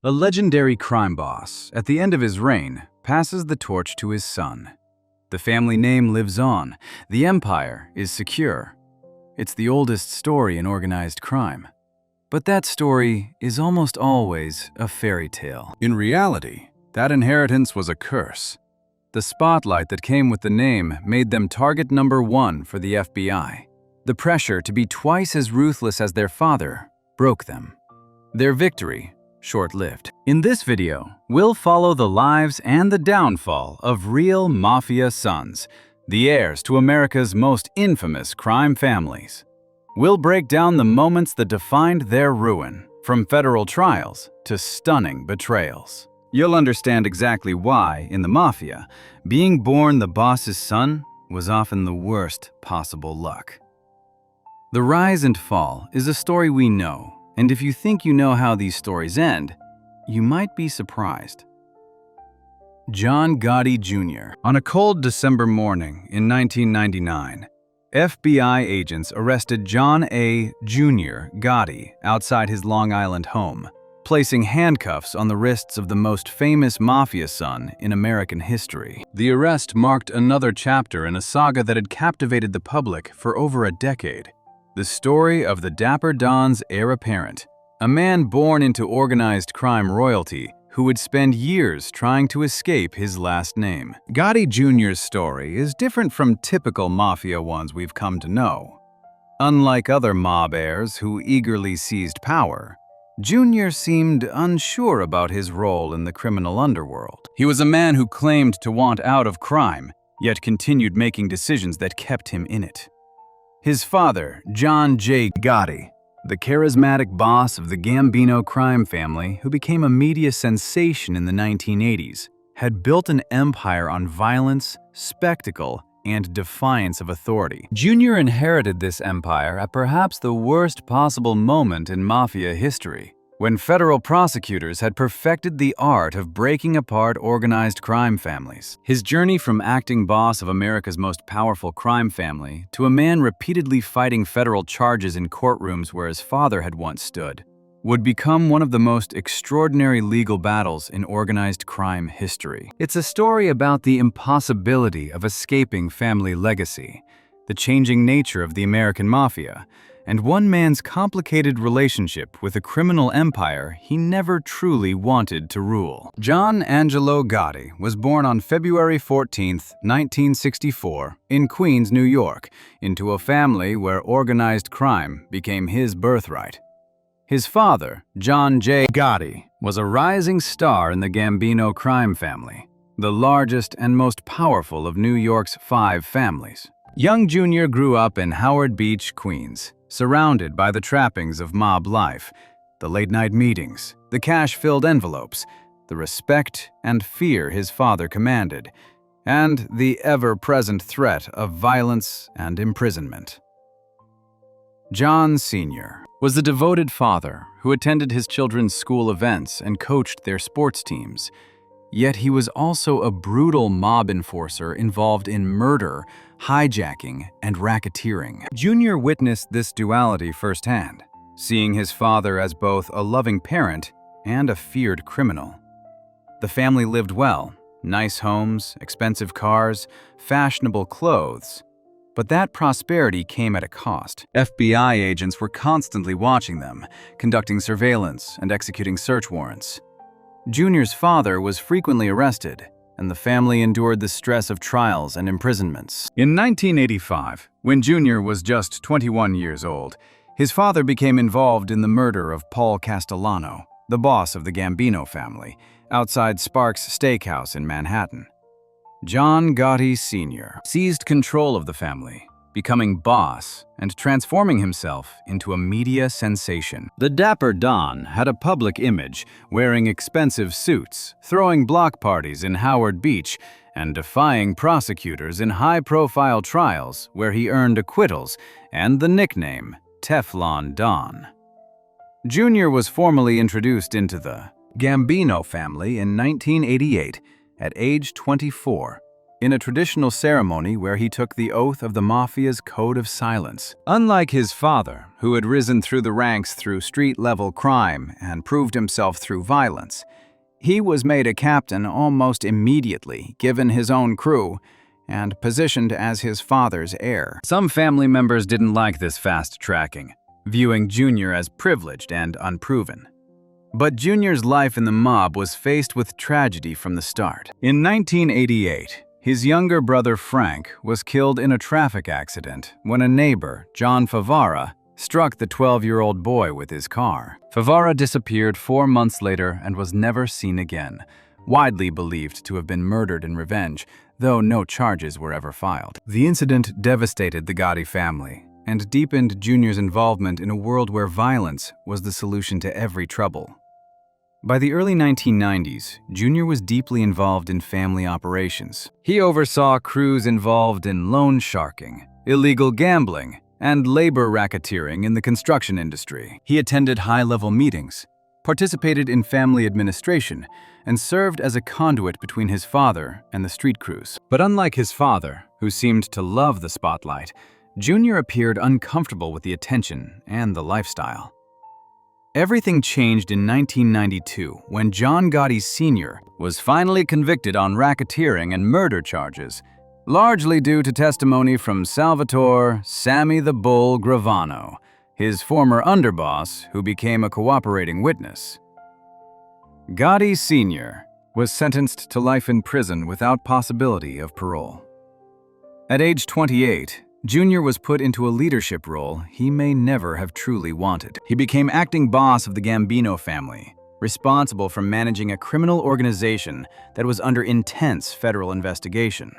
A legendary crime boss, at the end of his reign, passes the torch to his son. The family name lives on. The empire is secure. It's the oldest story in organized crime. But that story is almost always a fairy tale. In reality, that inheritance was a curse. The spotlight that came with the name made them target number one for the FBI. The pressure to be twice as ruthless as their father broke them. Their victory, short-lived. In this video, we'll follow the lives and the downfall of real Mafia sons, the heirs to America's most infamous crime families. We'll break down the moments that defined their ruin, from federal trials to stunning betrayals. You'll understand exactly why, in the Mafia, being born the boss's son was often the worst possible luck. The rise and fall is a story we know, and if you think you know how these stories end, you might be surprised. John Gotti Jr. On a cold December morning in 1999, FBI agents arrested John A. Jr. Gotti outside his Long Island home, placing handcuffs on the wrists of the most famous Mafia son in American history. The arrest marked another chapter in a saga that had captivated the public for over a decade. The story of the Dapper Don's heir apparent, a man born into organized crime royalty who would spend years trying to escape his last name. Gotti Jr.'s story is different from typical Mafia ones we've come to know. Unlike other mob heirs who eagerly seized power, Jr. seemed unsure about his role in the criminal underworld. He was a man who claimed to want out of crime, yet continued making decisions that kept him in it. His father, John J. Gotti, the charismatic boss of the Gambino crime family who became a media sensation in the 1980s, had built an empire on violence, spectacle, and defiance of authority. Jr. inherited this empire at perhaps the worst possible moment in Mafia history, when federal prosecutors had perfected the art of breaking apart organized crime families. His journey from acting boss of America's most powerful crime family to a man repeatedly fighting federal charges in courtrooms where his father had once stood would become one of the most extraordinary legal battles in organized crime history. It's a story about the impossibility of escaping family legacy, the changing nature of the American Mafia, and one man's complicated relationship with a criminal empire he never truly wanted to rule. John Angelo Gotti was born on February 14, 1964, in Queens, New York, into a family where organized crime became his birthright. His father, John J. Gotti, was a rising star in the Gambino crime family, the largest and most powerful of New York's 5 families. Young Jr. grew up in Howard Beach, Queens, surrounded by the trappings of mob life, the late-night meetings, the cash-filled envelopes, the respect and fear his father commanded, and the ever-present threat of violence and imprisonment. John Sr. was the devoted father who attended his children's school events and coached their sports teams. Yet he was also a brutal mob enforcer involved in murder, hijacking, and racketeering. Jr. witnessed this duality firsthand, seeing his father as both a loving parent and a feared criminal. The family lived well, nice homes, expensive cars, fashionable clothes. But that prosperity came at a cost. FBI agents were constantly watching them, conducting surveillance and executing search warrants. Jr.'s father was frequently arrested, and the family endured the stress of trials and imprisonments. In 1985, when Jr. was just 21 years old, his father became involved in the murder of Paul Castellano, the boss of the Gambino family, outside Sparks Steakhouse in Manhattan. John Gotti Sr. seized control of the family, becoming boss and transforming himself into a media sensation. The Dapper Don had a public image, wearing expensive suits, throwing block parties in Howard Beach, and defying prosecutors in high-profile trials where he earned acquittals and the nickname Teflon Don. Jr. was formally introduced into the Gambino family in 1988 at age 24, in a traditional ceremony where he took the oath of the Mafia's code of silence. Unlike his father, who had risen through the ranks through street-level crime and proved himself through violence, he was made a captain almost immediately, given his own crew, and positioned as his father's heir. Some family members didn't like this fast tracking, viewing Junior as privileged and unproven. But Junior's life in the mob was faced with tragedy from the start. In 1988, his younger brother Frank was killed in a traffic accident when a neighbor, John Favara, struck the 12-year-old boy with his car. Favara disappeared 4 months later and was never seen again, widely believed to have been murdered in revenge, though no charges were ever filed. The incident devastated the Gotti family and deepened Junior's involvement in a world where violence was the solution to every trouble. By the early 1990s, Junior was deeply involved in family operations. He oversaw crews involved in loan sharking, illegal gambling, and labor racketeering in the construction industry. He attended high-level meetings, participated in family administration, and served as a conduit between his father and the street crews. But unlike his father, who seemed to love the spotlight, Junior appeared uncomfortable with the attention and the lifestyle. Everything changed in 1992 when John Gotti Sr. was finally convicted on racketeering and murder charges, largely due to testimony from Salvatore "Sammy the Bull" Gravano, his former underboss who became a cooperating witness. Gotti Sr. was sentenced to life in prison without possibility of parole. At age 28, Junior was put into a leadership role he may never have truly wanted. He became acting boss of the Gambino family, responsible for managing a criminal organization that was under intense federal investigation.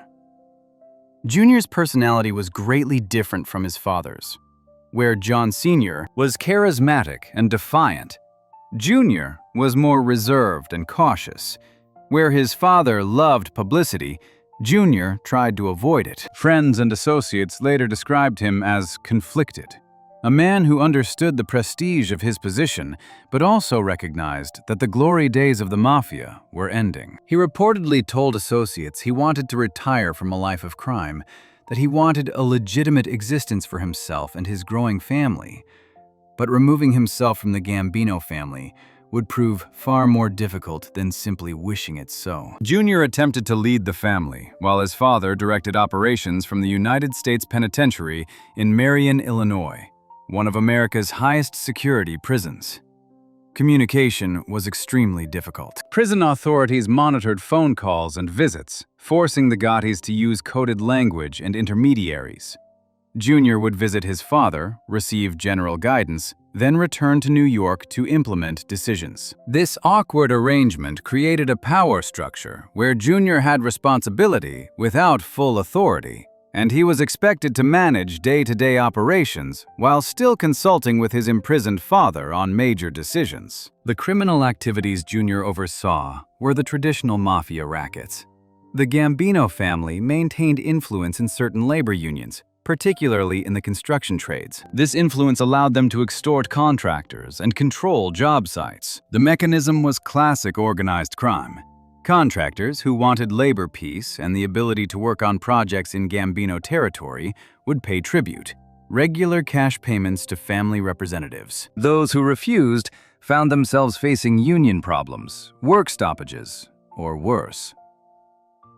Junior's personality was greatly different from his father's. Where John Sr. was charismatic and defiant, Junior was more reserved and cautious. Where his father loved publicity, Junior tried to avoid it. Friends and associates later described him as conflicted, a man who understood the prestige of his position, but also recognized that the glory days of the Mafia were ending. He reportedly told associates he wanted to retire from a life of crime, that he wanted a legitimate existence for himself and his growing family. But removing himself from the Gambino family would prove far more difficult than simply wishing it so. Junior attempted to lead the family, while his father directed operations from the United States Penitentiary in Marion, Illinois, one of America's highest security prisons. Communication was extremely difficult. Prison authorities monitored phone calls and visits, forcing the Gottis to use coded language and intermediaries. Junior would visit his father, receive general guidance, then return to New York to implement decisions. This awkward arrangement created a power structure where Junior had responsibility without full authority, and he was expected to manage day-to-day operations while still consulting with his imprisoned father on major decisions. The criminal activities Junior oversaw were the traditional mafia rackets. The Gambino family maintained influence in certain labor unions, particularly in the construction trades. This influence allowed them to extort contractors and control job sites. The mechanism was classic organized crime. Contractors who wanted labor peace and the ability to work on projects in Gambino territory would pay tribute, regular cash payments to family representatives. Those who refused found themselves facing union problems, work stoppages, or worse.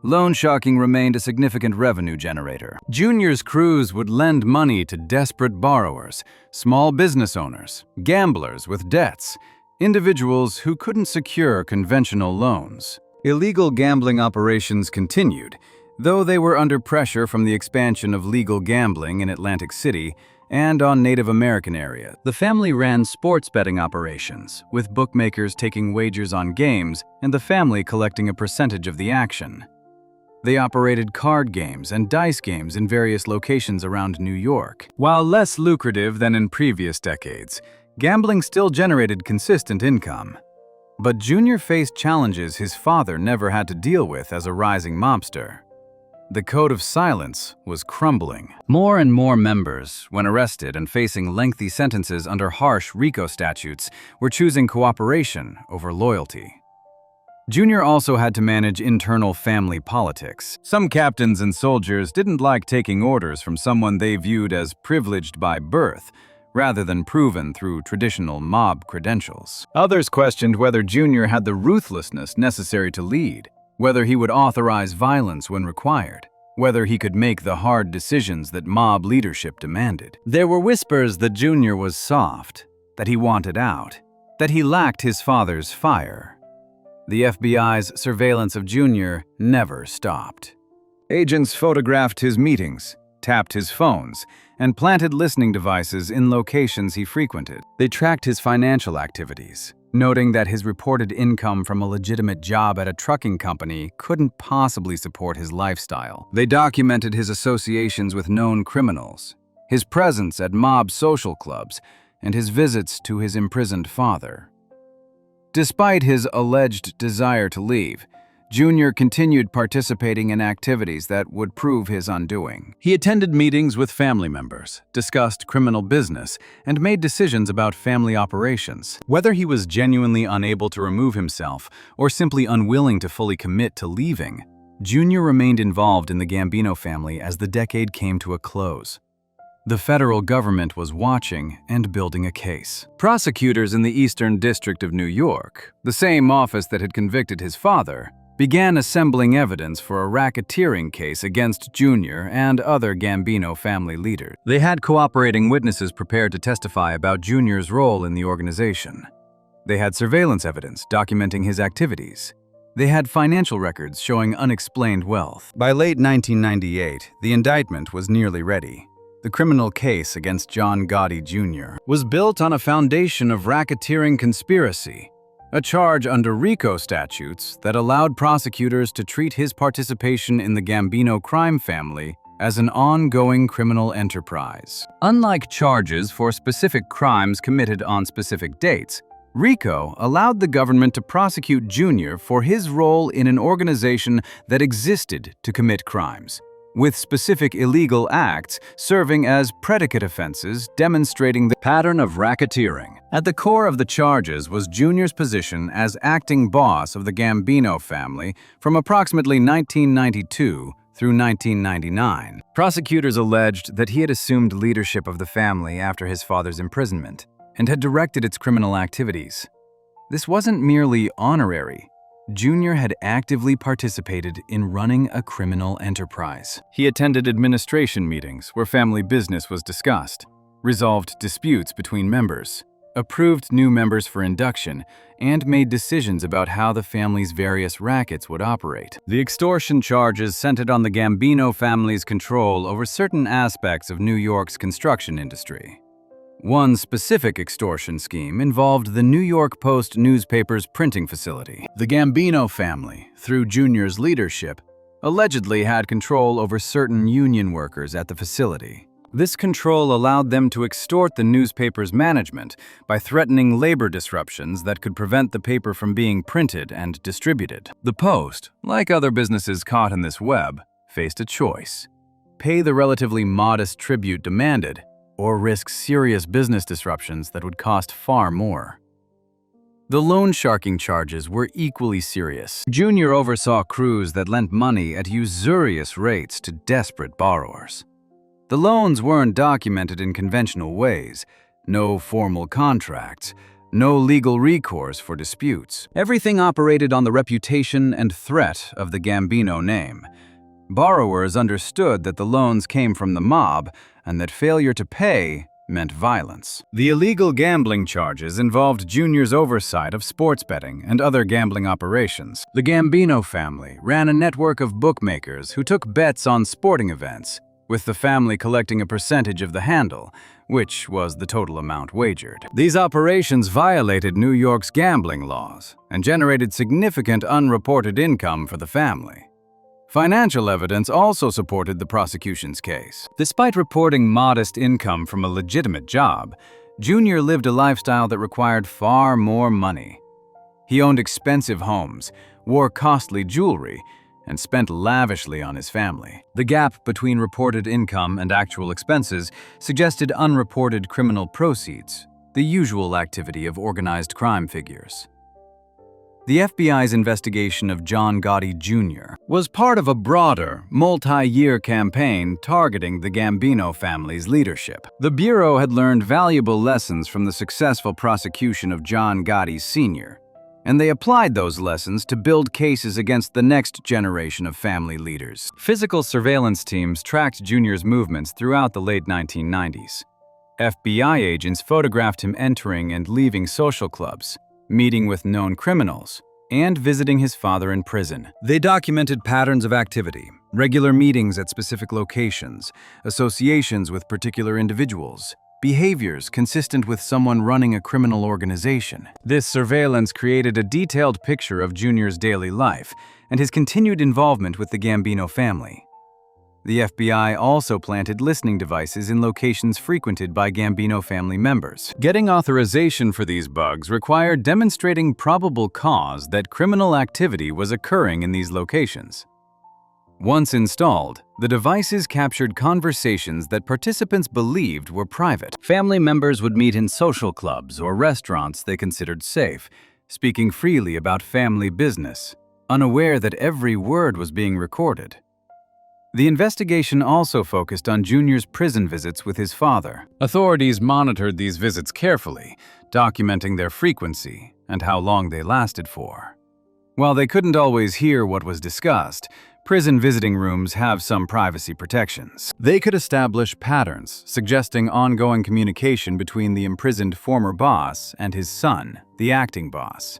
Loan sharking remained a significant revenue generator. Junior's crews would lend money to desperate borrowers, small business owners, gamblers with debts, individuals who couldn't secure conventional loans. Illegal gambling operations continued, though they were under pressure from the expansion of legal gambling in Atlantic City and on Native American areas. The family ran sports betting operations, with bookmakers taking wagers on games and the family collecting a percentage of the action. They operated card games and dice games in various locations around New York. While less lucrative than in previous decades, gambling still generated consistent income. But Junior faced challenges his father never had to deal with as a rising mobster. The code of silence was crumbling. More and more members, when arrested and facing lengthy sentences under harsh RICO statutes, were choosing cooperation over loyalty. Junior also had to manage internal family politics. Some captains and soldiers didn't like taking orders from someone they viewed as privileged by birth, rather than proven through traditional mob credentials. Others questioned whether Junior had the ruthlessness necessary to lead, whether he would authorize violence when required, whether he could make the hard decisions that mob leadership demanded. There were whispers that Junior was soft, that he wanted out, that he lacked his father's fire. The FBI's surveillance of Junior never stopped. Agents photographed his meetings, tapped his phones, and planted listening devices in locations he frequented. They tracked his financial activities, noting that his reported income from a legitimate job at a trucking company couldn't possibly support his lifestyle. They documented his associations with known criminals, his presence at mob social clubs, and his visits to his imprisoned father. Despite his alleged desire to leave, Junior continued participating in activities that would prove his undoing. He attended meetings with family members, discussed criminal business, and made decisions about family operations. Whether he was genuinely unable to remove himself or simply unwilling to fully commit to leaving, Junior remained involved in the Gambino family as the decade came to a close. The federal government was watching and building a case. Prosecutors in the Eastern District of New York, the same office that had convicted his father, began assembling evidence for a racketeering case against Junior and other Gambino family leaders. They had cooperating witnesses prepared to testify about Junior's role in the organization. They had surveillance evidence documenting his activities. They had financial records showing unexplained wealth. By late 1998, the indictment was nearly ready. The criminal case against John Gotti Jr. was built on a foundation of racketeering conspiracy, a charge under RICO statutes that allowed prosecutors to treat his participation in the Gambino crime family as an ongoing criminal enterprise. Unlike charges for specific crimes committed on specific dates, RICO allowed the government to prosecute Junior for his role in an organization that existed to commit crimes, with specific illegal acts serving as predicate offenses demonstrating the pattern of racketeering. At the core of the charges was Junior's position as acting boss of the Gambino family from approximately 1992 through 1999. Prosecutors alleged that he had assumed leadership of the family after his father's imprisonment and had directed its criminal activities. This wasn't merely honorary. Junior had actively participated in running a criminal enterprise. He attended administration meetings where family business was discussed, resolved disputes between members, approved new members for induction, and made decisions about how the family's various rackets would operate. The extortion charges centered on the Gambino family's control over certain aspects of New York's construction industry. One specific extortion scheme involved the New York Post newspaper's printing facility. The Gambino family, through Junior's leadership, allegedly had control over certain union workers at the facility. This control allowed them to extort the newspaper's management by threatening labor disruptions that could prevent the paper from being printed and distributed. The Post, like other businesses caught in this web, faced a choice: pay the relatively modest tribute demanded, or risk serious business disruptions that would cost far more. The loan sharking charges were equally serious. Junior oversaw crews that lent money at usurious rates to desperate borrowers. The loans weren't documented in conventional ways, no formal contracts, no legal recourse for disputes. Everything operated on the reputation and threat of the Gambino name. Borrowers understood that the loans came from the mob and that failure to pay meant violence. The illegal gambling charges involved Junior's oversight of sports betting and other gambling operations. The Gambino family ran a network of bookmakers who took bets on sporting events, with the family collecting a percentage of the handle, which was the total amount wagered. These operations violated New York's gambling laws and generated significant unreported income for the family. Financial evidence also supported the prosecution's case. Despite reporting modest income from a legitimate job, Junior lived a lifestyle that required far more money. He owned expensive homes, wore costly jewelry, and spent lavishly on his family. The gap between reported income and actual expenses suggested unreported criminal proceeds, the usual activity of organized crime figures. The FBI's investigation of John Gotti Jr. was part of a broader, multi-year campaign targeting the Gambino family's leadership. The Bureau had learned valuable lessons from the successful prosecution of John Gotti Sr., and they applied those lessons to build cases against the next generation of family leaders. Physical surveillance teams tracked Jr.'s movements throughout the late 1990s. FBI agents photographed him entering and leaving social clubs, meeting with known criminals, and visiting his father in prison. They documented patterns of activity, regular meetings at specific locations, associations with particular individuals, behaviors consistent with someone running a criminal organization. This surveillance created a detailed picture of Jr.'s daily life and his continued involvement with the Gambino family. The FBI also planted listening devices in locations frequented by Gambino family members. Getting authorization for these bugs required demonstrating probable cause that criminal activity was occurring in these locations. Once installed, the devices captured conversations that participants believed were private. Family members would meet in social clubs or restaurants they considered safe, speaking freely about family business, unaware that every word was being recorded. The investigation also focused on Jr.'s prison visits with his father. Authorities monitored these visits carefully, documenting their frequency and how long they lasted for. While they couldn't always hear what was discussed, prison visiting rooms have some privacy protections. They could establish patterns, suggesting ongoing communication between the imprisoned former boss and his son, the acting boss.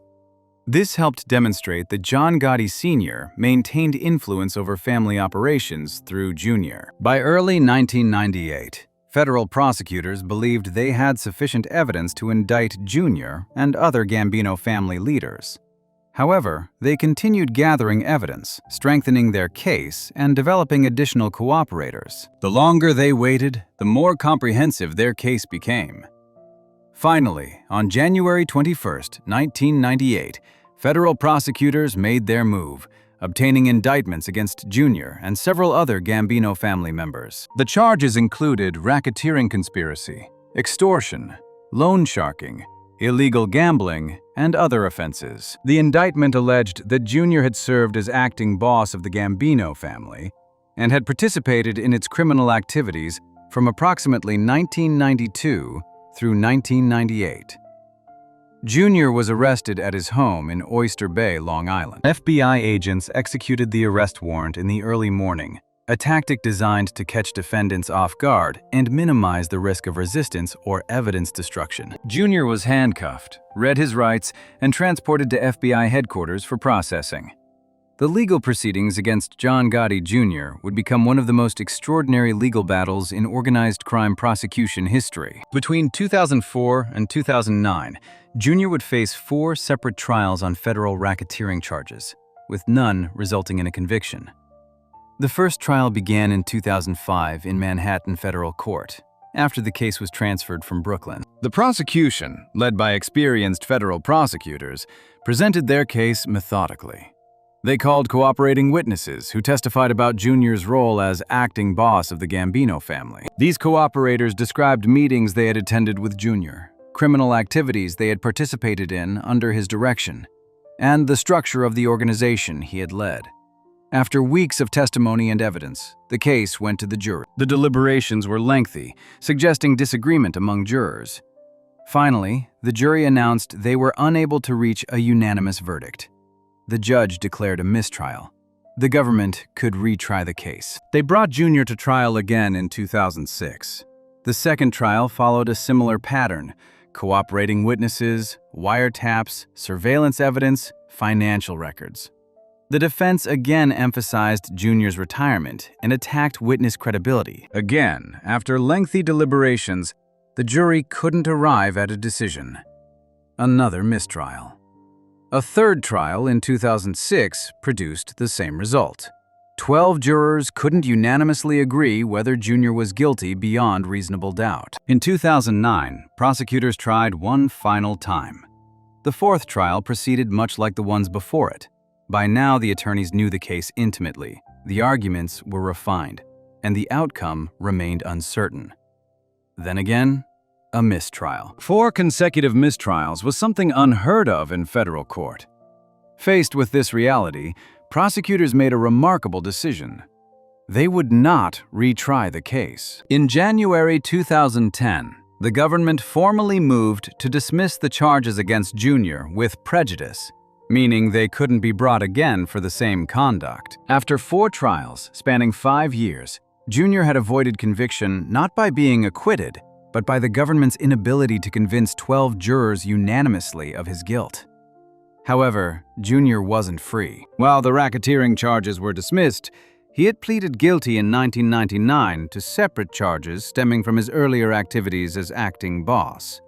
This helped demonstrate that John Gotti Sr. maintained influence over family operations through Jr. By early 1998, federal prosecutors believed they had sufficient evidence to indict Jr. and other Gambino family leaders. However, they continued gathering evidence, strengthening their case, and developing additional cooperators. The longer they waited, the more comprehensive their case became. Finally, on January 21, 1998, federal prosecutors made their move, obtaining indictments against Jr. and several other Gambino family members. The charges included racketeering conspiracy, extortion, loan sharking, illegal gambling, and other offenses. The indictment alleged that Jr. had served as acting boss of the Gambino family and had participated in its criminal activities from approximately 1992 through 1998. Jr. was arrested at his home in Oyster Bay, Long Island. FBI agents executed the arrest warrant in the early morning, a tactic designed to catch defendants off guard and minimize the risk of resistance or evidence destruction. Jr. was handcuffed, read his rights, and transported to FBI headquarters for processing. The legal proceedings against John Gotti Jr. would become one of the most extraordinary legal battles in organized crime prosecution history. Between 2004 and 2009, Jr. would face 4 separate trials on federal racketeering charges, with none resulting in a conviction. The first trial began in 2005 in Manhattan Federal Court, after the case was transferred from Brooklyn. The prosecution, led by experienced federal prosecutors, presented their case methodically. They called cooperating witnesses who testified about Jr.'s role as acting boss of the Gambino family. These cooperators described meetings they had attended with Jr., criminal activities they had participated in under his direction, and the structure of the organization he had led. After weeks of testimony and evidence, the case went to the jury. The deliberations were lengthy, suggesting disagreement among jurors. Finally, the jury announced they were unable to reach a unanimous verdict. The judge declared a mistrial. The government could retry the case. They brought Jr. to trial again in 2006. The second trial followed a similar pattern: cooperating witnesses, wiretaps, surveillance evidence, financial records. The defense again emphasized Jr.'s retirement and attacked witness credibility. Again, after lengthy deliberations, the jury couldn't arrive at a decision. Another mistrial. A third trial in 2006 produced the same result. 12 jurors couldn't unanimously agree whether Jr. was guilty beyond reasonable doubt. In 2009, prosecutors tried one final time. The fourth trial proceeded much like the ones before it. By now, the attorneys knew the case intimately, the arguments were refined, and the outcome remained uncertain. Then again, a mistrial. 4 consecutive mistrials was something unheard of in federal court. Faced with this reality, prosecutors made a remarkable decision. They would not retry the case. In January 2010, the government formally moved to dismiss the charges against Junior with prejudice, meaning they couldn't be brought again for the same conduct. After 4 trials spanning 5 years, Junior had avoided conviction not by being acquitted, but by the government's inability to convince 12 jurors unanimously of his guilt. However, Junior wasn't free. While the racketeering charges were dismissed, he had pleaded guilty in 1999 to separate charges stemming from his earlier activities as acting boss.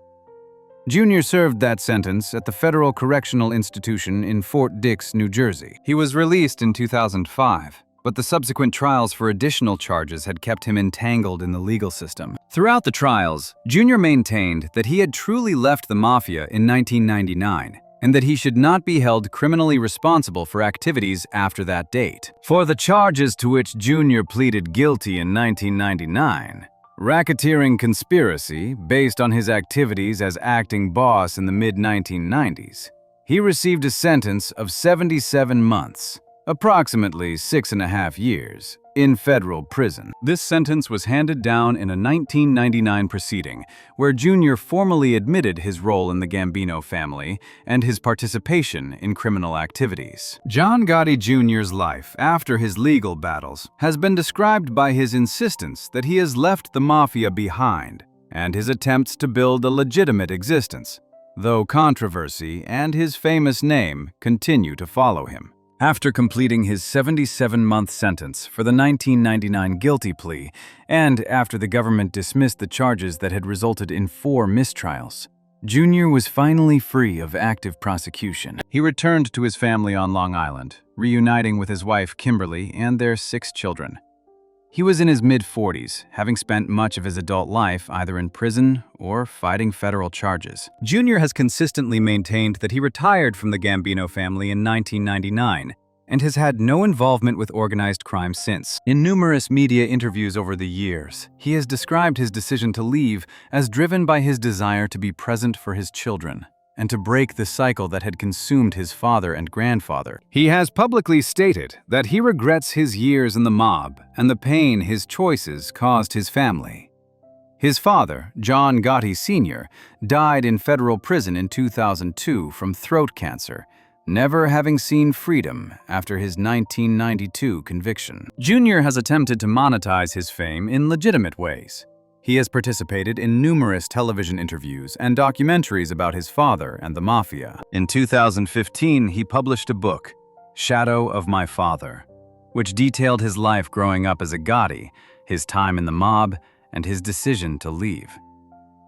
Junior served that sentence at the Federal Correctional Institution in Fort Dix, New Jersey. He was released in 2005, but the subsequent trials for additional charges had kept him entangled in the legal system. Throughout the trials, Junior maintained that he had truly left the Mafia in 1999, and that he should not be held criminally responsible for activities after that date. For the charges to which Junior pleaded guilty in 1999, racketeering conspiracy based on his activities as acting boss in the mid-1990s, he received a sentence of 77 months, approximately 6.5 years, in federal prison. This sentence was handed down in a 1999 proceeding where Junior formally admitted his role in the Gambino family and his participation in criminal activities. John Gotti Jr.'s life after his legal battles has been described by his insistence that he has left the Mafia behind and his attempts to build a legitimate existence, though controversy and his famous name continue to follow him. After completing his 77-month sentence for the 1999 guilty plea, and after the government dismissed the charges that had resulted in 4 mistrials, Junior was finally free of active prosecution. He returned to his family on Long Island, reuniting with his wife Kimberly and their 6 children. He was in his mid-40s, having spent much of his adult life either in prison or fighting federal charges. Junior has consistently maintained that he retired from the Gambino family in 1999 and has had no involvement with organized crime since. In numerous media interviews over the years, he has described his decision to leave as driven by his desire to be present for his children and to break the cycle that had consumed his father and grandfather. He has publicly stated that he regrets his years in the mob and the pain his choices caused his family. His father, John Gotti Sr., died in federal prison in 2002 from throat cancer, never having seen freedom after his 1992 conviction. Junior has attempted to monetize his fame in legitimate ways. He has participated in numerous television interviews and documentaries about his father and the Mafia. In 2015, he published a book, Shadow of My Father, which detailed his life growing up as a Gotti, his time in the mob, and his decision to leave.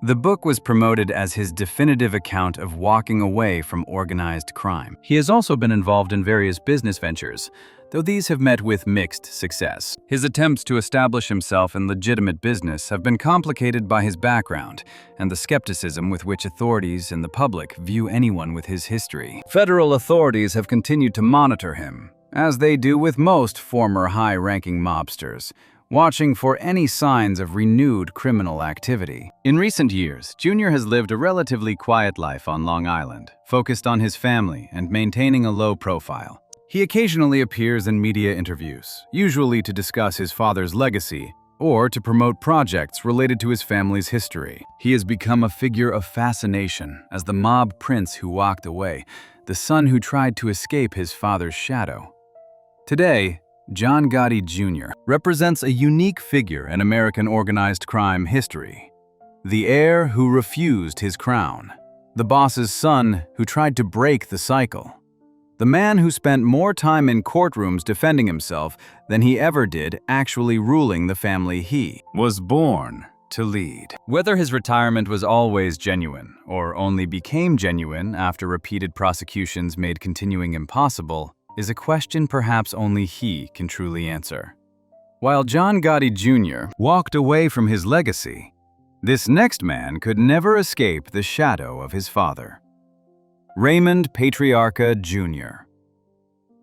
The book was promoted as his definitive account of walking away from organized crime. He has also been involved in various business ventures, though these have met with mixed success. His attempts to establish himself in legitimate business have been complicated by his background and the skepticism with which authorities and the public view anyone with his history. Federal authorities have continued to monitor him, as they do with most former high-ranking mobsters, watching for any signs of renewed criminal activity. In recent years, Junior has lived a relatively quiet life on Long Island, focused on his family and maintaining a low profile. He occasionally appears in media interviews, usually to discuss his father's legacy or to promote projects related to his family's history. He has become a figure of fascination as the mob prince who walked away, the son who tried to escape his father's shadow. Today, John Gotti Jr. represents a unique figure in American organized crime history. The heir who refused his crown. The boss's son who tried to break the cycle. The man who spent more time in courtrooms defending himself than he ever did actually ruling the family he was born to lead. Whether his retirement was always genuine or only became genuine after repeated prosecutions made continuing impossible is a question perhaps only he can truly answer. While John Gotti Jr. walked away from his legacy, this next man could never escape the shadow of his father. Raymond Patriarca Jr.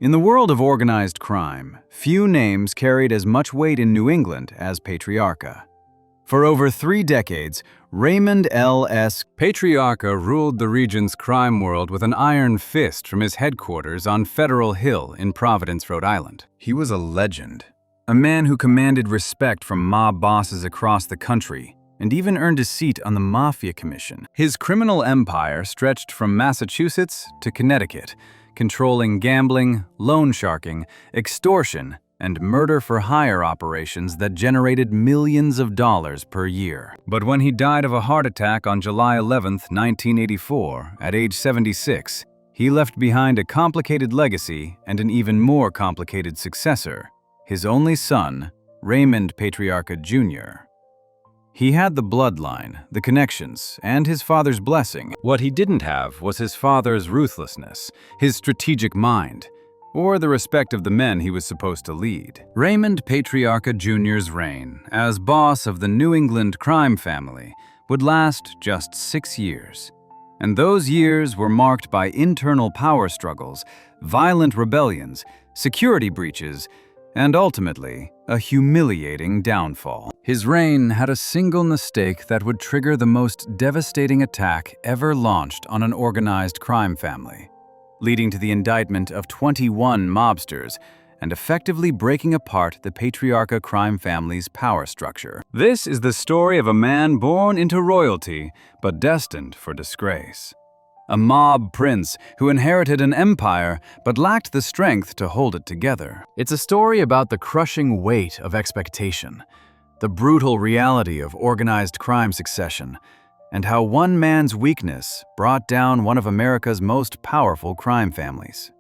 In the world of organized crime, few names carried as much weight in New England as Patriarca. For over 3 decades, Raymond L.S. Patriarca ruled the region's crime world with an iron fist from his headquarters on Federal Hill in Providence, Rhode Island. He was a legend, a man who commanded respect from mob bosses across the country and even earned a seat on the Mafia Commission. His criminal empire stretched from Massachusetts to Connecticut, controlling gambling, loan sharking, extortion, and murder-for-hire operations that generated millions of dollars per year. But when he died of a heart attack on July 11, 1984, at age 76, he left behind a complicated legacy and an even more complicated successor, his only son, Raymond Patriarca Jr. He had the bloodline, the connections, and his father's blessing. What he didn't have was his father's ruthlessness, his strategic mind, or the respect of the men he was supposed to lead. Raymond Patriarca Jr.'s reign as boss of the New England crime family would last just 6 years. And those years were marked by internal power struggles, violent rebellions, security breaches, and ultimately, a humiliating downfall. His reign had a single mistake that would trigger the most devastating attack ever launched on an organized crime family, leading to the indictment of 21 mobsters and effectively breaking apart the Patriarca crime family's power structure. This is the story of a man born into royalty, but destined for disgrace. A mob prince who inherited an empire but lacked the strength to hold it together. It's a story about the crushing weight of expectation, the brutal reality of organized crime succession, and how one man's weakness brought down one of America's most powerful crime families.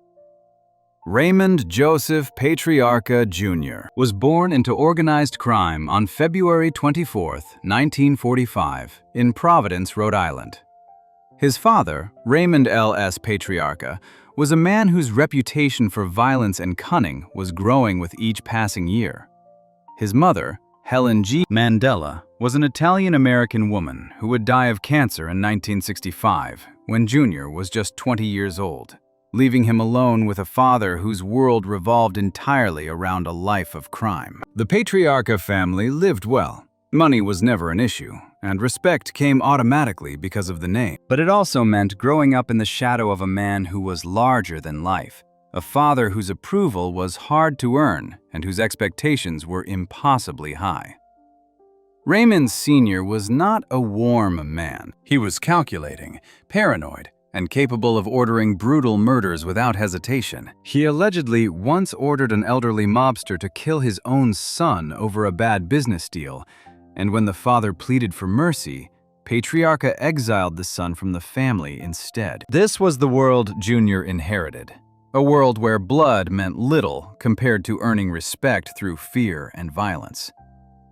Raymond Joseph Patriarca Jr. was born into organized crime on February 24, 1945, in Providence, Rhode Island. His father, Raymond L.S. Patriarca, was a man whose reputation for violence and cunning was growing with each passing year. His mother, Helen G. Mandela, was an Italian-American woman who would die of cancer in 1965 when Jr. was just 20 years old, leaving him alone with a father whose world revolved entirely around a life of crime. The Patriarca family lived well. Money was never an issue, and respect came automatically because of the name. But it also meant growing up in the shadow of a man who was larger than life, a father whose approval was hard to earn and whose expectations were impossibly high. Raymond Sr. was not a warm man. He was calculating, paranoid, and capable of ordering brutal murders without hesitation. He allegedly once ordered an elderly mobster to kill his own son over a bad business deal, and when the father pleaded for mercy, Patriarca exiled the son from the family instead. This was the world Jr. inherited, a world where blood meant little compared to earning respect through fear and violence.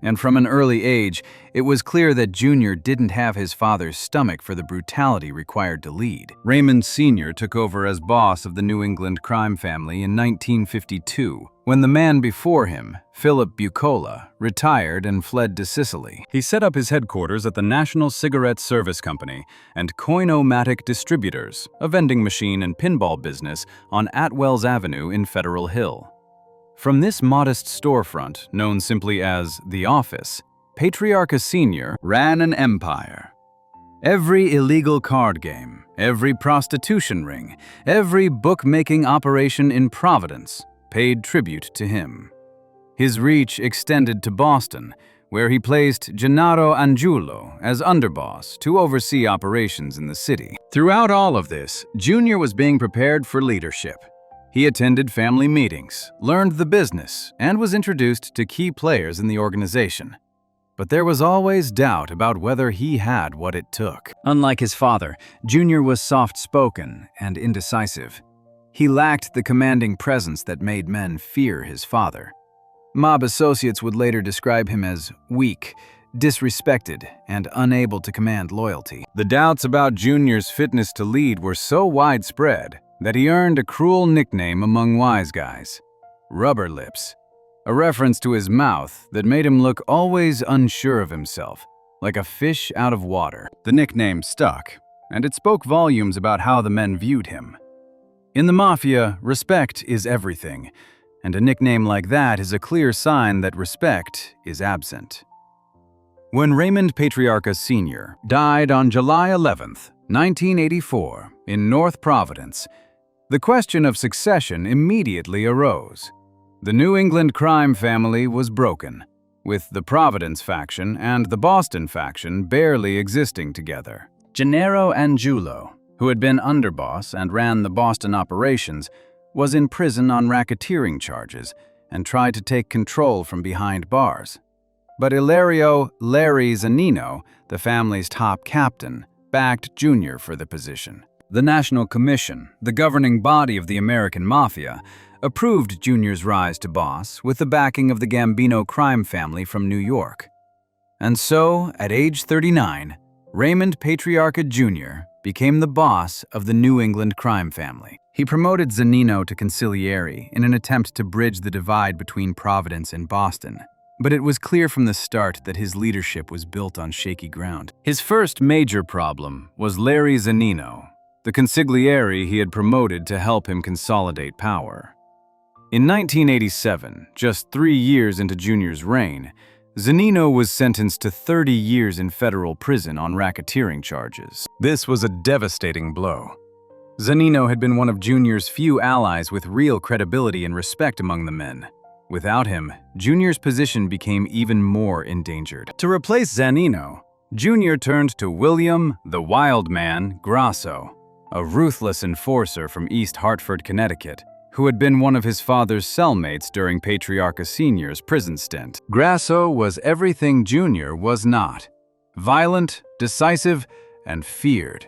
And from an early age, it was clear that Jr. didn't have his father's stomach for the brutality required to lead. Raymond Sr. took over as boss of the New England crime family in 1952, when the man before him, Philip Bucola, retired and fled to Sicily. He set up his headquarters at the National Cigarette Service Company and Coin-O-Matic Distributors, a vending machine and pinball business on Atwells Avenue in Federal Hill. From this modest storefront, known simply as The Office, Patriarca Sr. ran an empire. Every illegal card game, every prostitution ring, every bookmaking operation in Providence paid tribute to him. His reach extended to Boston, where he placed Gennaro Angiulo as underboss to oversee operations in the city. Throughout all of this, Jr. was being prepared for leadership. He attended family meetings, learned the business, and was introduced to key players in the organization. But there was always doubt about whether he had what it took. Unlike his father, Jr. was soft-spoken and indecisive. He lacked the commanding presence that made men fear his father. Mob associates would later describe him as weak, disrespected, and unable to command loyalty. The doubts about Jr.'s fitness to lead were so widespread that he earned a cruel nickname among wise guys, Rubber Lips, a reference to his mouth that made him look always unsure of himself, like a fish out of water. The nickname stuck, and it spoke volumes about how the men viewed him. In the Mafia, respect is everything, and a nickname like that is a clear sign that respect is absent. When Raymond Patriarca Sr. died on July 11, 1984, in North Providence, the question of succession immediately arose. The New England crime family was broken, with the Providence faction and the Boston faction barely existing together. Gennaro Angiulo, who had been underboss and ran the Boston operations, was in prison on racketeering charges and tried to take control from behind bars. But Ilario "Larry" Zannino, the family's top captain, backed Junior for the position. The National Commission, the governing body of the American Mafia, approved Junior's rise to boss with the backing of the Gambino crime family from New York. And so, at age 39, Raymond Patriarca Jr. became the boss of the New England crime family. He promoted Zannino to consigliere in an attempt to bridge the divide between Providence and Boston. But it was clear from the start that his leadership was built on shaky ground. His first major problem was Larry Zannino, the consigliere he had promoted to help him consolidate power. In 1987, just 3 years into Junior's reign, Zannino was sentenced to 30 years in federal prison on racketeering charges. This was a devastating blow. Zannino had been one of Junior's few allies with real credibility and respect among the men. Without him, Junior's position became even more endangered. To replace Zannino, Junior turned to William "the Wild Man" Grasso, a ruthless enforcer from East Hartford, Connecticut, who had been one of his father's cellmates during Patriarca Sr.'s prison stint. Grasso was everything Junior was not: violent, decisive, and feared.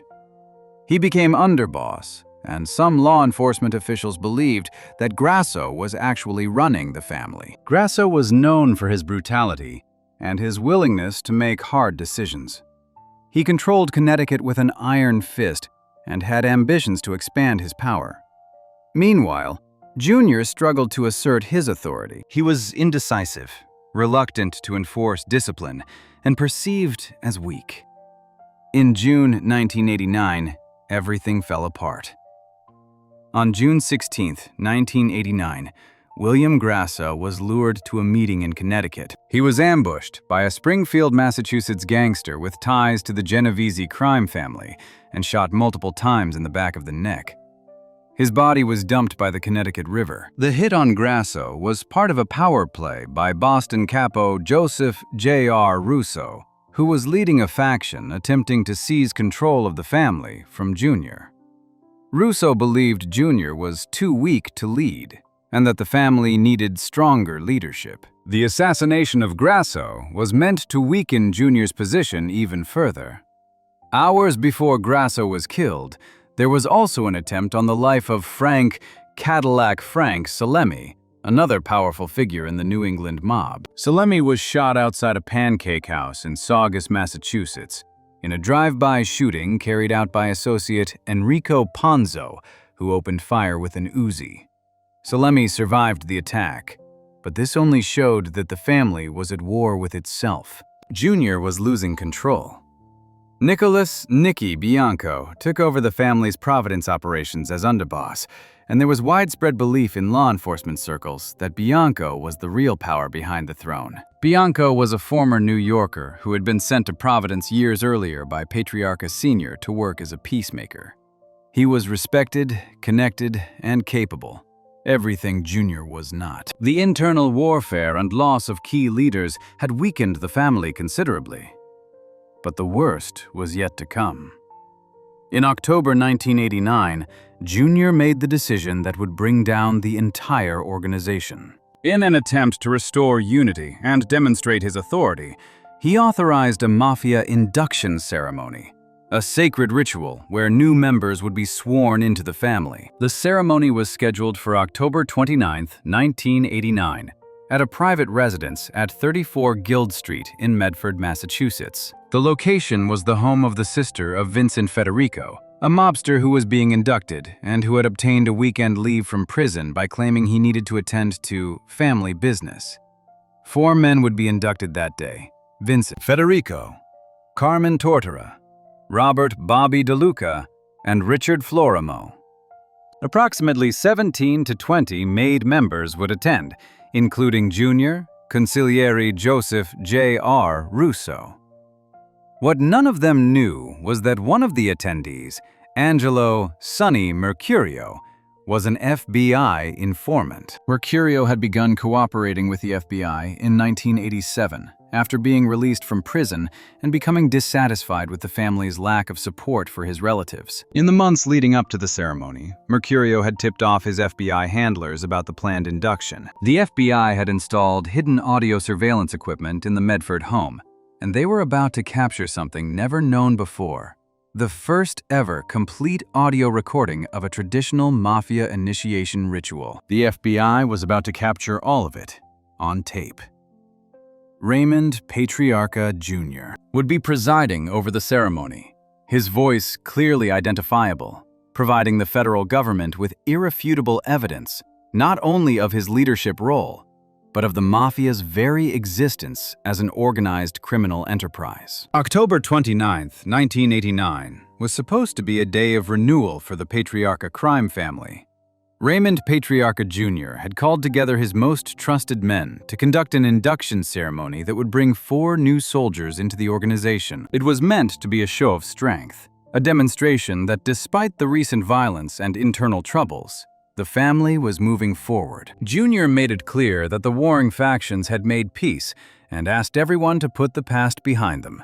He became underboss, and some law enforcement officials believed that Grasso was actually running the family. Grasso was known for his brutality and his willingness to make hard decisions. He controlled Connecticut with an iron fist and had ambitions to expand his power. Meanwhile, Junior struggled to assert his authority. He was indecisive, reluctant to enforce discipline, and perceived as weak. In June 1989, everything fell apart. On June 16, 1989, William Grasso was lured to a meeting in Connecticut. He was ambushed by a Springfield, Massachusetts gangster with ties to the Genovese crime family and shot multiple times in the back of the neck. His body was dumped by the Connecticut River. The hit on Grasso was part of a power play by Boston capo Joseph J.R. Russo, who was leading a faction attempting to seize control of the family from Junior. Russo believed Junior was too weak to lead, and that the family needed stronger leadership. The assassination of Grasso was meant to weaken Junior's position even further. Hours before Grasso was killed, there was also an attempt on the life of Frank "Cadillac Frank" Salemi, another powerful figure in the New England mob. Salemi was shot outside a pancake house in Saugus, Massachusetts, in a drive-by shooting carried out by associate Enrico Ponzo, who opened fire with an Uzi. Salemi survived the attack, but this only showed that the family was at war with itself. Junior was losing control. Nicholas "Nicky" Bianco took over the family's Providence operations as underboss, and there was widespread belief in law enforcement circles that Bianco was the real power behind the throne. Bianco was a former New Yorker who had been sent to Providence years earlier by Patriarca Sr. to work as a peacemaker. He was respected, connected, and capable, everything Junior was not. The internal warfare and loss of key leaders had weakened the family considerably. But the worst was yet to come. In October 1989, Junior made the decision that would bring down the entire organization. In an attempt to restore unity and demonstrate his authority, he authorized a Mafia induction ceremony, a sacred ritual where new members would be sworn into the family. The ceremony was scheduled for October 29, 1989, at a private residence at 34 Guild Street in Medford, Massachusetts. The location was the home of the sister of Vincent Federico, a mobster who was being inducted and who had obtained a weekend leave from prison by claiming he needed to attend to family business. 4 men would be inducted that day: Vincent Federico, Carmen Tortora, Robert "Bobby" DeLuca, and Richard Florimo. Approximately 17 to 20 made members would attend, including Junior, consigliere Joseph J.R. Russo, What none of them knew was that one of the attendees, Angelo "Sonny" Mercurio, was an FBI informant. Mercurio had begun cooperating with the FBI in 1987 after being released from prison and becoming dissatisfied with the family's lack of support for his relatives. In the months leading up to the ceremony, Mercurio had tipped off his FBI handlers about the planned induction. The FBI had installed hidden audio surveillance equipment in the Medford home, and they were about to capture something never known before: the first ever complete audio recording of a traditional Mafia initiation ritual. The FBI was about to capture all of it on tape. Raymond Patriarca Jr. would be presiding over the ceremony, his voice clearly identifiable, providing the federal government with irrefutable evidence not only of his leadership role, but of the Mafia's very existence as an organized criminal enterprise. October 29, 1989, was supposed to be a day of renewal for the Patriarca crime family. Raymond Patriarca Jr. had called together his most trusted men to conduct an induction ceremony that would bring 4 new soldiers into the organization. It was meant to be a show of strength, a demonstration that despite the recent violence and internal troubles, the family was moving forward. Jr. made it clear that the warring factions had made peace and asked everyone to put the past behind them.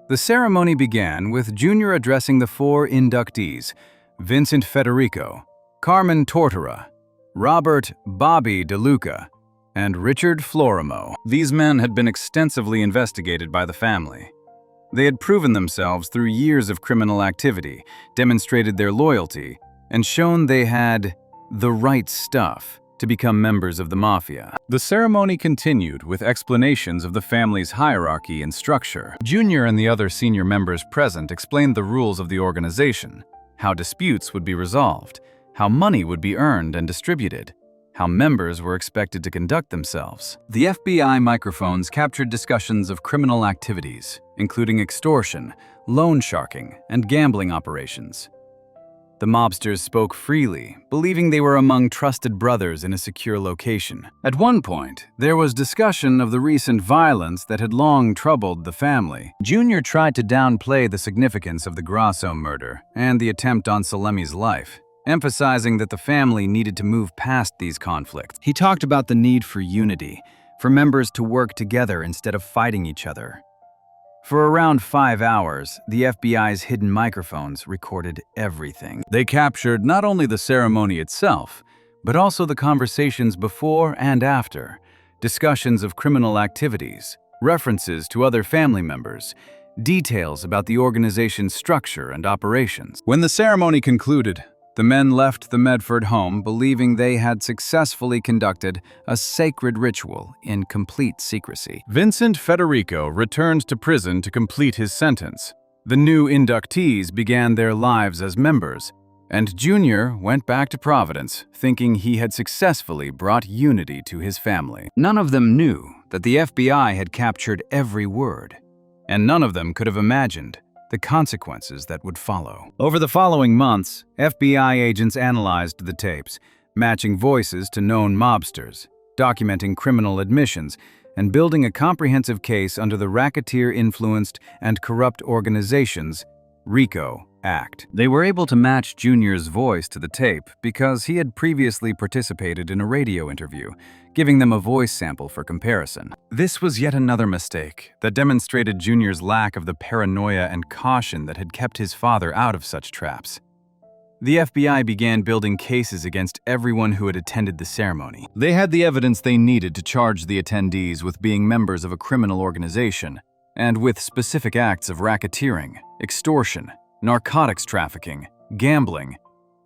The ceremony began with Jr. addressing the 4 inductees: Vincent Federico, Carmen Tortora, Robert "Bobby" DeLuca, and Richard Florimo. These men had been extensively investigated by the family. They had proven themselves through years of criminal activity, demonstrated their loyalty, and shown they had the right stuff to become members of the Mafia. The ceremony continued with explanations of the family's hierarchy and structure. Jr. and the other senior members present explained the rules of the organization, how disputes would be resolved, how money would be earned and distributed, how members were expected to conduct themselves. The FBI microphones captured discussions of criminal activities, including extortion, loan sharking, and gambling operations. The mobsters spoke freely, believing they were among trusted brothers in a secure location. At one point, there was discussion of the recent violence that had long troubled the family. Jr. tried to downplay the significance of the Grasso murder and the attempt on Salemi's life, emphasizing that the family needed to move past these conflicts. He talked about the need for unity, for members to work together instead of fighting each other. For around 5 hours, the FBI's hidden microphones recorded everything. They captured not only the ceremony itself, but also the conversations before and after, discussions of criminal activities, references to other family members, details about the organization's structure and operations. When the ceremony concluded, the men left the Medford home believing they had successfully conducted a sacred ritual in complete secrecy. Vincent Federico returned to prison to complete his sentence. The new inductees began their lives as members, and Jr. went back to Providence thinking he had successfully brought unity to his family. None of them knew that the FBI had captured every word, and none of them could have imagined the consequences that would follow. Over the following months, FBI agents analyzed the tapes, matching voices to known mobsters, documenting criminal admissions, and building a comprehensive case under the Racketeer-Influenced and Corrupt Organizations (RICO) Act. They were able to match Jr.'s voice to the tape because he had previously participated in a radio interview, giving them a voice sample for comparison. This was yet another mistake that demonstrated Jr.'s lack of the paranoia and caution that had kept his father out of such traps. The FBI began building cases against everyone who had attended the ceremony. They had the evidence they needed to charge the attendees with being members of a criminal organization and with specific acts of racketeering, extortion, narcotics trafficking, gambling,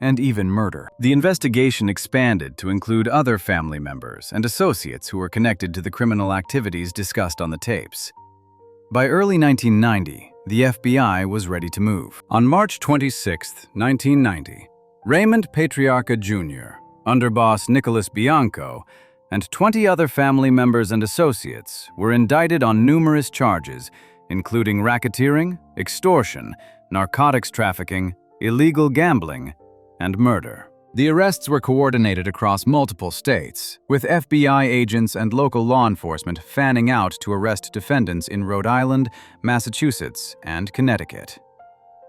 and even murder. The investigation expanded to include other family members and associates who were connected to the criminal activities discussed on the tapes. By early 1990, the FBI was ready to move. On March 26, 1990, Raymond Patriarca Jr., underboss Nicholas Bianco, and 20 other family members and associates were indicted on numerous charges, including racketeering, extortion, narcotics trafficking, illegal gambling, and murder. The arrests were coordinated across multiple states, with FBI agents and local law enforcement fanning out to arrest defendants in Rhode Island, Massachusetts, and Connecticut.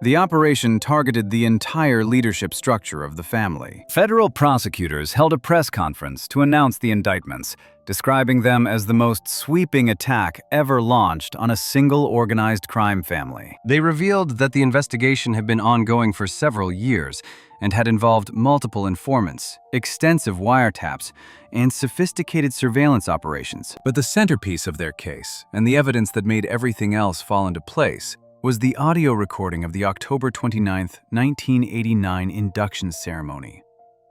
The operation targeted the entire leadership structure of the family. Federal prosecutors held a press conference to announce the indictments, describing them as the most sweeping attack ever launched on a single organized crime family. They revealed that the investigation had been ongoing for several years and had involved multiple informants, extensive wiretaps, and sophisticated surveillance operations. But the centerpiece of their case, and the evidence that made everything else fall into place, was the audio recording of the October 29, 1989 induction ceremony.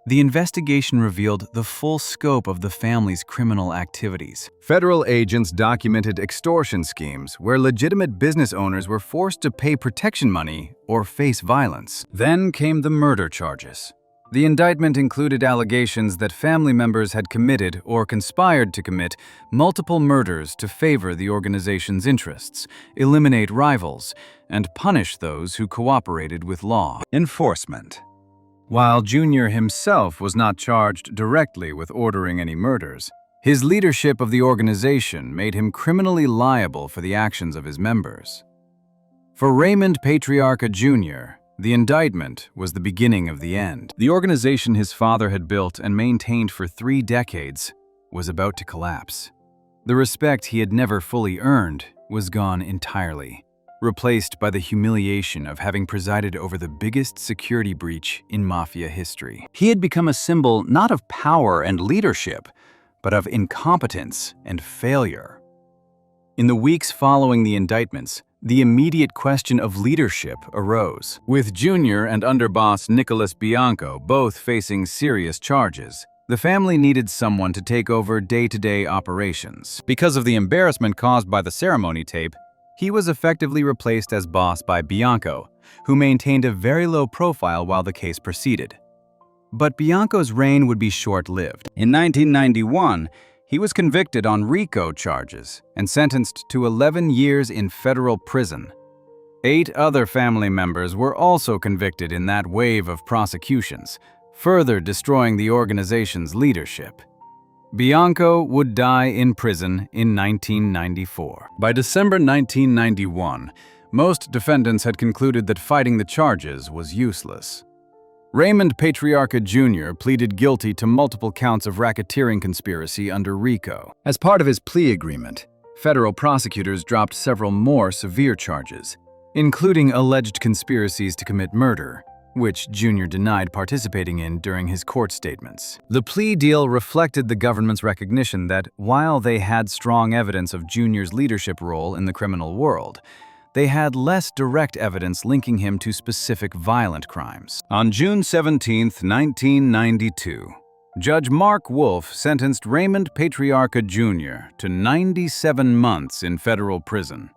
The investigation revealed the full scope of the family's criminal activities. Federal agents documented extortion schemes where legitimate business owners were forced to pay protection money or face violence. Then came the murder charges. The indictment included allegations that family members had committed or conspired to commit multiple murders to favor the organization's interests, eliminate rivals, and punish those who cooperated with law enforcement. While Junior himself was not charged directly with ordering any murders, his leadership of the organization made him criminally liable for the actions of his members. For Raymond Patriarca Jr., the indictment was the beginning of the end. The organization his father had built and maintained for 3 decades was about to collapse. The respect he had never fully earned was gone entirely, replaced by the humiliation of having presided over the biggest security breach in Mafia history. He had become a symbol not of power and leadership, but of incompetence and failure. In the weeks following the indictments, the immediate question of leadership arose. With Junior and underboss Nicholas Bianco both facing serious charges, the family needed someone to take over day-to-day operations. Because of the embarrassment caused by the ceremony tape, he was effectively replaced as boss by Bianco, who maintained a very low profile while the case proceeded. But Bianco's reign would be short-lived. In 1991, he was convicted on RICO charges and sentenced to 11 years in federal prison. 8 other family members were also convicted in that wave of prosecutions, further destroying the organization's leadership. Bianco would die in prison in 1994. By December 1991, most defendants had concluded that fighting the charges was useless. Raymond Patriarca Jr. pleaded guilty to multiple counts of racketeering conspiracy under RICO. As part of his plea agreement, federal prosecutors dropped several more severe charges, including alleged conspiracies to commit murder, which Jr. denied participating in during his court statements. The plea deal reflected the government's recognition that while they had strong evidence of Jr.'s leadership role in the criminal world, they had less direct evidence linking him to specific violent crimes. On June 17, 1992, Judge Mark Wolf sentenced Raymond Patriarca Jr. to 97 months in federal prison.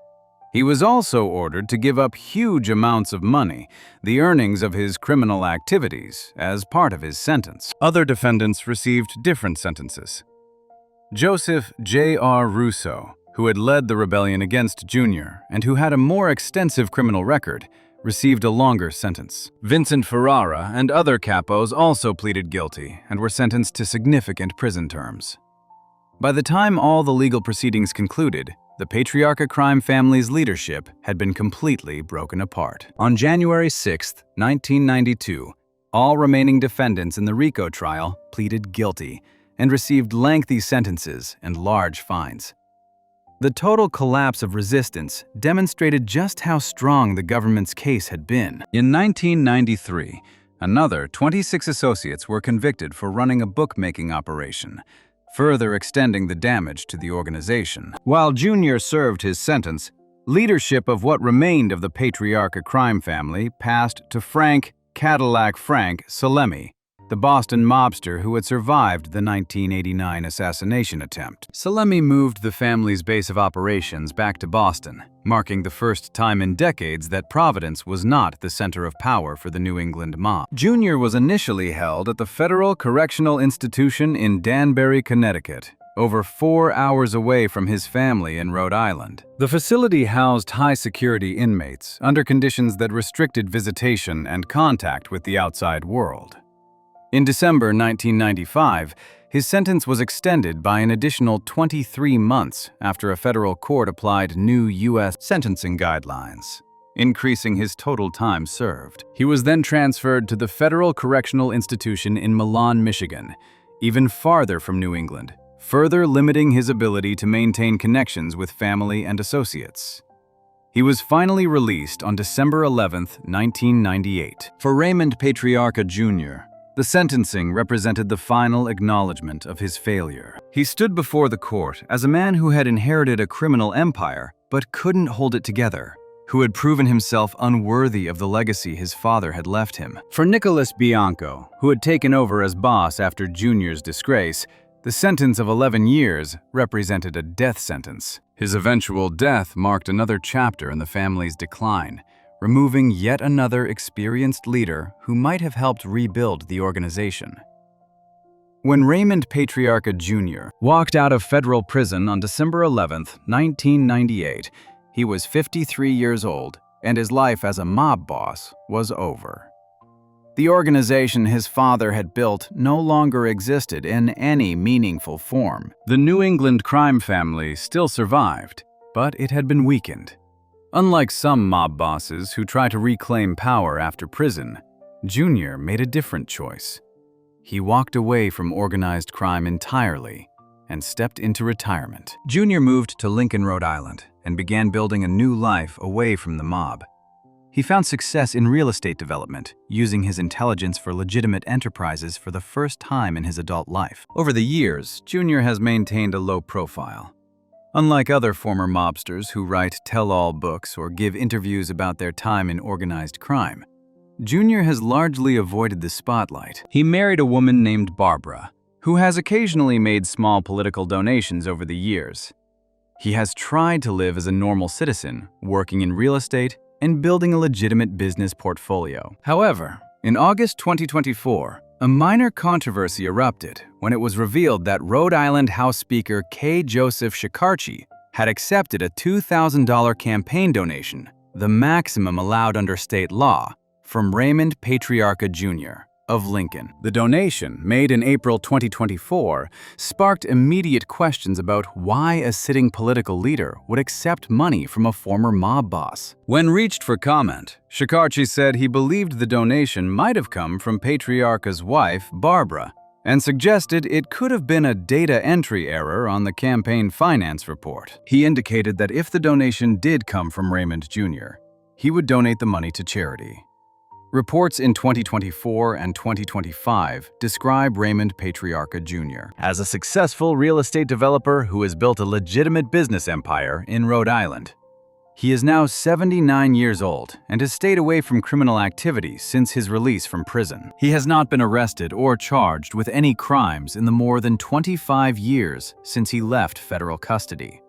He was also ordered to give up huge amounts of money, the earnings of his criminal activities, as part of his sentence. Other defendants received different sentences. Joseph J.R. Russo, who had led the rebellion against Jr. and who had a more extensive criminal record, received a longer sentence. Vincent Ferrara and other capos also pleaded guilty and were sentenced to significant prison terms. By the time all the legal proceedings concluded, the Patriarca crime family's leadership had been completely broken apart. On January 6, 1992, all remaining defendants in the RICO trial pleaded guilty and received lengthy sentences and large fines. The total collapse of resistance demonstrated just how strong the government's case had been. In 1993, another 26 associates were convicted for running a bookmaking operation, further extending the damage to the organization. While Jr. served his sentence, leadership of what remained of the Patriarca crime family passed to Frank Cadillac Frank Salemi, the Boston mobster who had survived the 1989 assassination attempt. Salemi moved the family's base of operations back to Boston, marking the first time in decades that Providence was not the center of power for the New England mob. Jr. was initially held at the Federal Correctional Institution in Danbury, Connecticut, over 4 hours away from his family in Rhode Island. The facility housed high-security inmates under conditions that restricted visitation and contact with the outside world. In December 1995, his sentence was extended by an additional 23 months after a federal court applied new U.S. sentencing guidelines, increasing his total time served. He was then transferred to the Federal Correctional Institution in Milan, Michigan, even farther from New England, further limiting his ability to maintain connections with family and associates. He was finally released on December 11, 1998. For Raymond Patriarca Jr., the sentencing represented the final acknowledgement of his failure. He stood before the court as a man who had inherited a criminal empire but couldn't hold it together, who had proven himself unworthy of the legacy his father had left him. For Nicholas Bianco, who had taken over as boss after Junior's disgrace, the sentence of 11 years represented a death sentence. His eventual death marked another chapter in the family's decline, removing yet another experienced leader who might have helped rebuild the organization. When Raymond Patriarca Jr. walked out of federal prison on December 11, 1998, he was 53 years old, and his life as a mob boss was over. The organization his father had built no longer existed in any meaningful form. The New England crime family still survived, but it had been weakened. Unlike some mob bosses who try to reclaim power after prison, Junior made a different choice. He walked away from organized crime entirely and stepped into retirement. Junior moved to Lincoln, Rhode Island, and began building a new life away from the mob. He found success in real estate development, using his intelligence for legitimate enterprises for the first time in his adult life. Over the years, Junior has maintained a low profile. Unlike other former mobsters who write tell-all books or give interviews about their time in organized crime, Junior has largely avoided the spotlight. He married a woman named Barbara, who has occasionally made small political donations over the years. He has tried to live as a normal citizen, working in real estate and building a legitimate business portfolio. However, in August 2024, a minor controversy erupted when it was revealed that Rhode Island House Speaker K. Joseph Shekarchi had accepted a $2,000 campaign donation, the maximum allowed under state law, from Raymond Patriarca Jr. of Lincoln. The donation, made in April 2024, sparked immediate questions about why a sitting political leader would accept money from a former mob boss. When reached for comment, Shekarchi said he believed the donation might have come from Patriarca's wife, Barbara, and suggested it could have been a data entry error on the campaign finance report. He indicated that if the donation did come from Raymond Jr., he would donate the money to charity. Reports in 2024 and 2025 describe Raymond Patriarca Jr. as a successful real estate developer who has built a legitimate business empire in Rhode Island. He is now 79 years old and has stayed away from criminal activity since his release from prison. He has not been arrested or charged with any crimes in the more than 25 years since he left federal custody.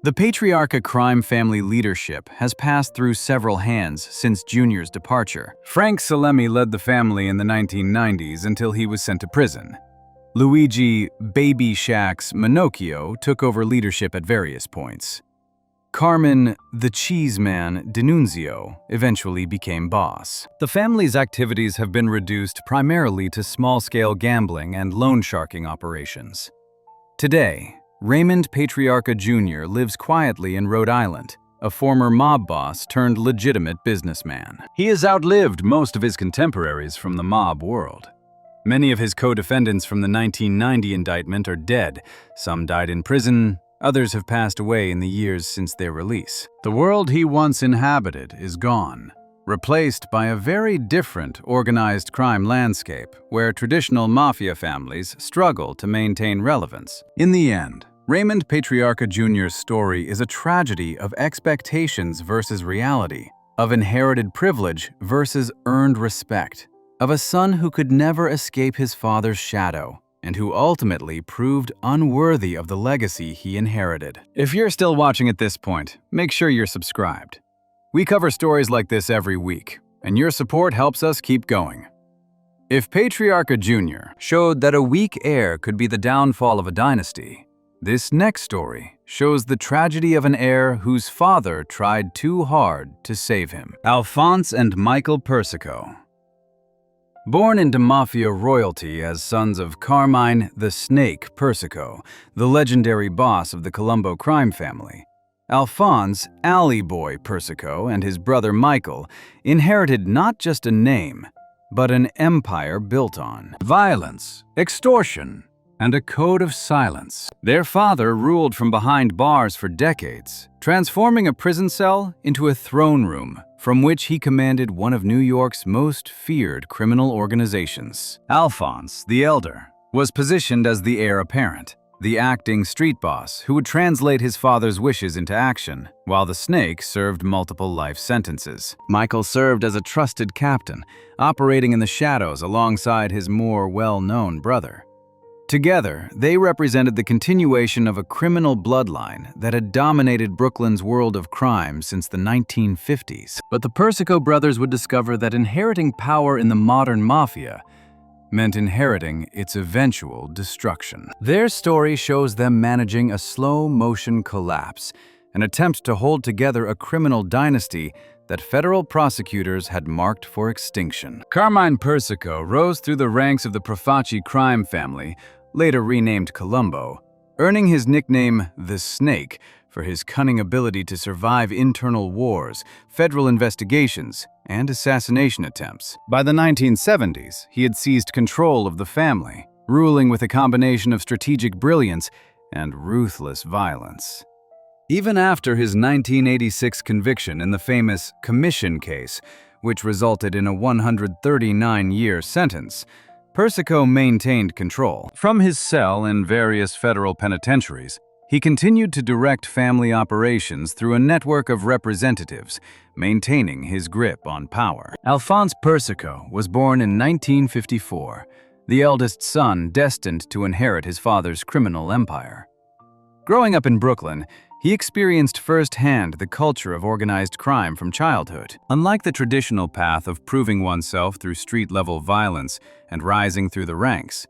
The Patriarca crime family leadership has passed through several hands since Junior's departure. Frank Salemi led the family in the 1990s until he was sent to prison. Luigi "Baby Shax" Minocchio took over leadership at various points. Carmen "The Cheese Man" D'Annunzio eventually became boss. The family's activities have been reduced primarily to small-scale gambling and loan sharking operations. Today, Raymond Patriarca Jr. lives quietly in Rhode Island, a former mob boss turned legitimate businessman. He has outlived most of his contemporaries from the mob world. Many of his co-defendants from the 1990 indictment are dead. Some died in prison, others have passed away in the years since their release. The world he once inhabited is gone, replaced by a very different organized crime landscape where traditional mafia families struggle to maintain relevance. In the end, Raymond Patriarca Jr.'s story is a tragedy of expectations versus reality, of inherited privilege versus earned respect, of a son who could never escape his father's shadow, and who ultimately proved unworthy of the legacy he inherited. If you're still watching at this point, make sure you're subscribed. We cover stories like this every week, and your support helps us keep going. If Patriarca Jr. showed that a weak heir could be the downfall of a dynasty, this next story shows the tragedy of an heir whose father tried too hard to save him. Alphonse and Michael Persico. Born into Mafia royalty as sons of Carmine the Snake Persico, the legendary boss of the Colombo crime family, Alphonse "Alley Boy" Persico and his brother Michael inherited not just a name, but an empire built on violence, extortion, and a code of silence. Their father ruled from behind bars for decades, transforming a prison cell into a throne room from which he commanded one of New York's most feared criminal organizations. Alphonse, the elder, was positioned as the heir apparent, the acting street boss who would translate his father's wishes into action, while the Snake served multiple life sentences. Michael served as a trusted captain, operating in the shadows alongside his more well-known brother. Together, they represented the continuation of a criminal bloodline that had dominated Brooklyn's world of crime since the 1950s. But the Persico brothers would discover that inheriting power in the modern mafia meant inheriting its eventual destruction. Their story shows them managing a slow-motion collapse, an attempt to hold together a criminal dynasty that federal prosecutors had marked for extinction. Carmine Persico rose through the ranks of the Profaci crime family, later renamed Colombo, earning his nickname the Snake for his cunning ability to survive internal wars, federal investigations, and assassination attempts. By the 1970s, he had seized control of the family, ruling with a combination of strategic brilliance and ruthless violence. Even after his 1986 conviction in the famous Commission case, which resulted in a 139-year sentence, Persico maintained control. From his cell in various federal penitentiaries, he continued to direct family operations through a network of representatives, maintaining his grip on power. Alphonse Persico was born in 1954, the eldest son destined to inherit his father's criminal empire. Growing up in Brooklyn, he experienced firsthand the culture of organized crime from childhood. Unlike the traditional path of proving oneself through street-level violence and rising through the ranks,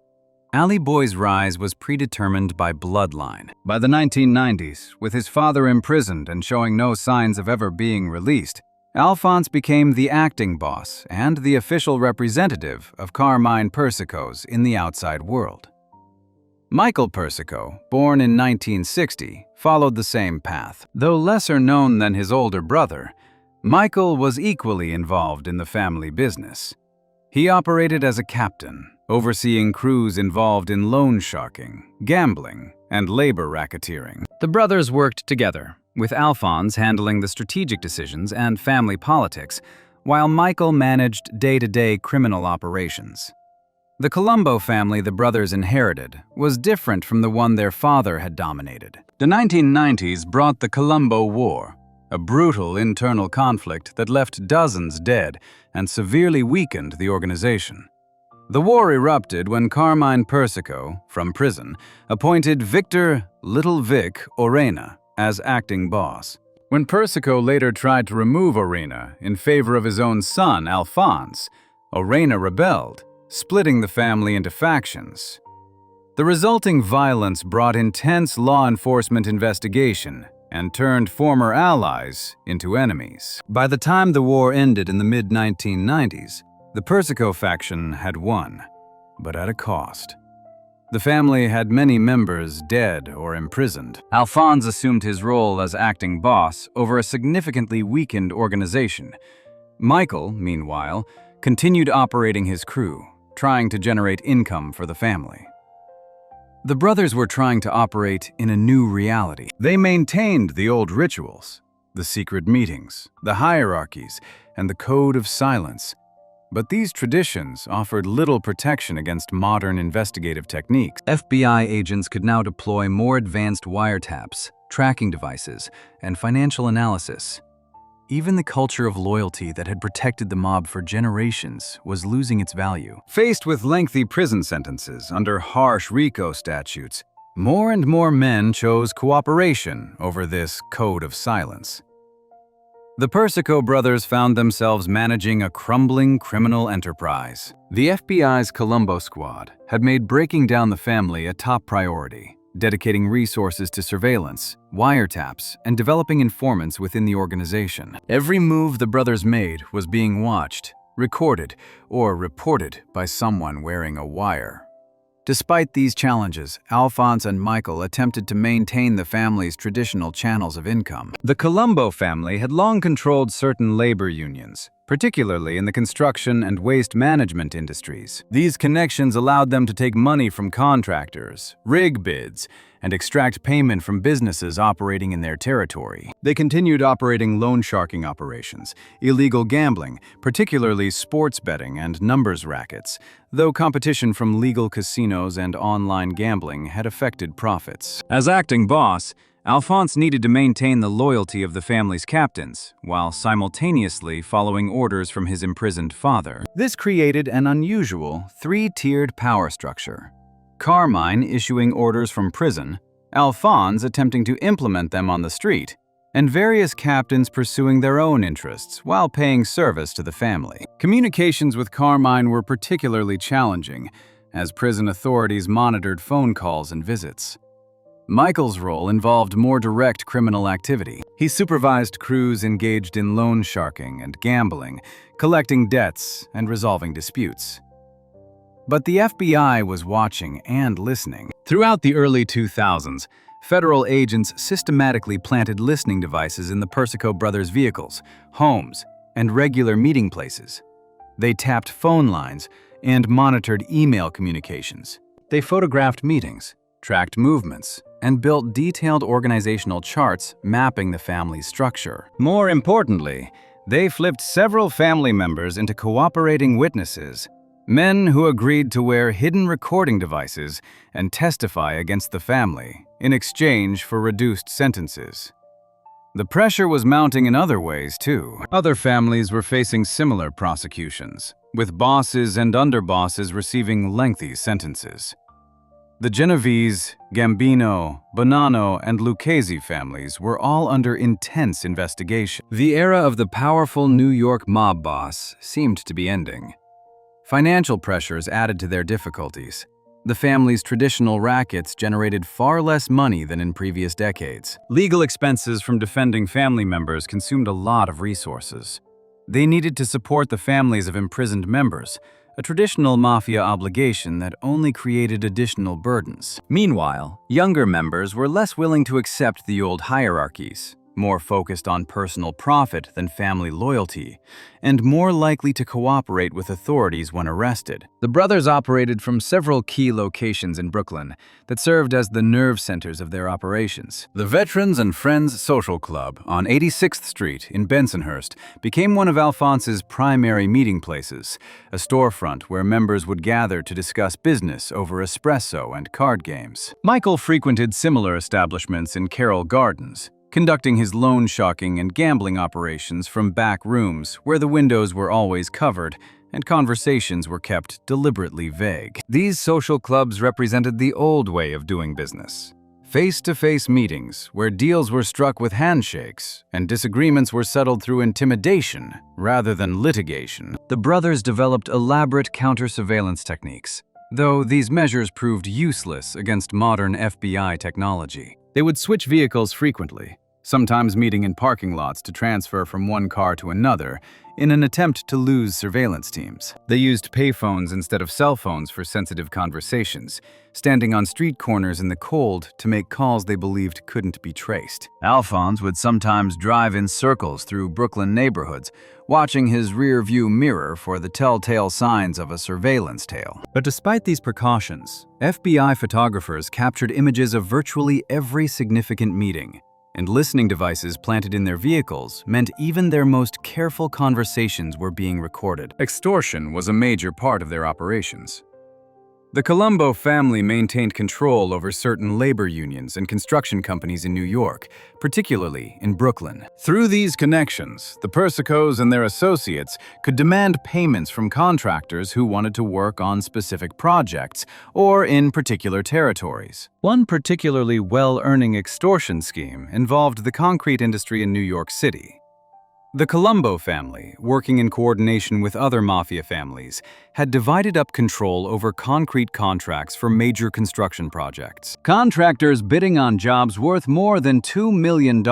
Alley Boy's rise was predetermined by bloodline. By the 1990s, with his father imprisoned and showing no signs of ever being released, Alphonse became the acting boss and the official representative of Carmine Persico's in the outside world. Michael Persico, born in 1960, followed the same path. Though lesser known than his older brother, Michael was equally involved in the family business. He operated as a captain, overseeing crews involved in loan sharking, gambling, and labor racketeering. The brothers worked together, with Alphonse handling the strategic decisions and family politics, while Michael managed day-to-day criminal operations. The Colombo family the brothers inherited was different from the one their father had dominated. The 1990s brought the Colombo War, a brutal internal conflict that left dozens dead and severely weakened the organization. The war erupted when Carmine Persico, from prison, appointed Victor "Little Vic" Orena as acting boss. When Persico later tried to remove Orena in favor of his own son, Alphonse, Orena rebelled, splitting the family into factions. The resulting violence brought intense law enforcement investigation and turned former allies into enemies. By the time the war ended in the mid-1990s, the Persico faction had won, but at a cost. The family had many members dead or imprisoned. Alphonse assumed his role as acting boss over a significantly weakened organization. Michael, meanwhile, continued operating his crew, trying to generate income for the family. The brothers were trying to operate in a new reality. They maintained the old rituals, the secret meetings, the hierarchies, and the code of silence. But these traditions offered little protection against modern investigative techniques. FBI agents could now deploy more advanced wiretaps, tracking devices, and financial analysis. Even the culture of loyalty that had protected the mob for generations was losing its value. Faced with lengthy prison sentences under harsh RICO statutes, more and more men chose cooperation over this code of silence. The Persico brothers found themselves managing a crumbling criminal enterprise. The FBI's Colombo squad had made breaking down the family a top priority, dedicating resources to surveillance, wiretaps, and developing informants within the organization. Every move the brothers made was being watched, recorded, or reported by someone wearing a wire. Despite these challenges, Alphonse and Michael attempted to maintain the family's traditional channels of income. The Colombo family had long controlled certain labor unions, particularly in the construction and waste management industries. These connections allowed them to take money from contractors, rig bids, and extract payment from businesses operating in their territory. They continued operating loan sharking operations, illegal gambling, particularly sports betting and numbers rackets, though competition from legal casinos and online gambling had affected profits. As acting boss, Alphonse needed to maintain the loyalty of the family's captains, while simultaneously following orders from his imprisoned father. This created an unusual, three-tiered power structure. Carmine issuing orders from prison, Alphonse attempting to implement them on the street, and various captains pursuing their own interests while paying service to the family. Communications with Carmine were particularly challenging, as prison authorities monitored phone calls and visits. Michael's role involved more direct criminal activity. He supervised crews engaged in loan sharking and gambling, collecting debts and resolving disputes. But the FBI was watching and listening. Throughout the early 2000s, federal agents systematically planted listening devices in the Persico brothers' vehicles, homes, and regular meeting places. They tapped phone lines and monitored email communications. They photographed meetings, tracked movements, and built detailed organizational charts mapping the family's structure. More importantly, they flipped several family members into cooperating witnesses, men who agreed to wear hidden recording devices and testify against the family in exchange for reduced sentences. The pressure was mounting in other ways, too. Other families were facing similar prosecutions, with bosses and underbosses receiving lengthy sentences. The Genovese, Gambino, Bonanno, and Lucchese families were all under intense investigation. The era of the powerful New York mob boss seemed to be ending. Financial pressures added to their difficulties. The family's traditional rackets generated far less money than in previous decades. Legal expenses from defending family members consumed a lot of resources. They needed to support the families of imprisoned members, a traditional mafia obligation that only created additional burdens. Meanwhile, younger members were less willing to accept the old hierarchies, more focused on personal profit than family loyalty, and more likely to cooperate with authorities when arrested. The brothers operated from several key locations in Brooklyn that served as the nerve centers of their operations. The Veterans and Friends Social Club on 86th Street in Bensonhurst became one of Alphonse's primary meeting places, a storefront where members would gather to discuss business over espresso and card games. Michael frequented similar establishments in Carroll Gardens, conducting his loan sharking and gambling operations from back rooms where the windows were always covered and conversations were kept deliberately vague. These social clubs represented the old way of doing business. Face-to-face meetings where deals were struck with handshakes and disagreements were settled through intimidation rather than litigation. The brothers developed elaborate counter-surveillance techniques, though these measures proved useless against modern FBI technology. They would switch vehicles frequently, sometimes meeting in parking lots to transfer from one car to another in an attempt to lose surveillance teams. They used payphones instead of cell phones for sensitive conversations, standing on street corners in the cold to make calls they believed couldn't be traced. Alphonse would sometimes drive in circles through Brooklyn neighborhoods, watching his rear-view mirror for the telltale signs of a surveillance tail. But despite these precautions, FBI photographers captured images of virtually every significant meeting, and listening devices planted in their vehicles meant even their most careful conversations were being recorded. Extortion was a major part of their operations. The Colombo family maintained control over certain labor unions and construction companies in New York, particularly in Brooklyn. Through these connections, the Persicos and their associates could demand payments from contractors who wanted to work on specific projects or in particular territories. One particularly well-earning extortion scheme involved the concrete industry in New York City. The Colombo family, working in coordination with other Mafia families, had divided up control over concrete contracts for major construction projects. Contractors bidding on jobs worth more than $2 million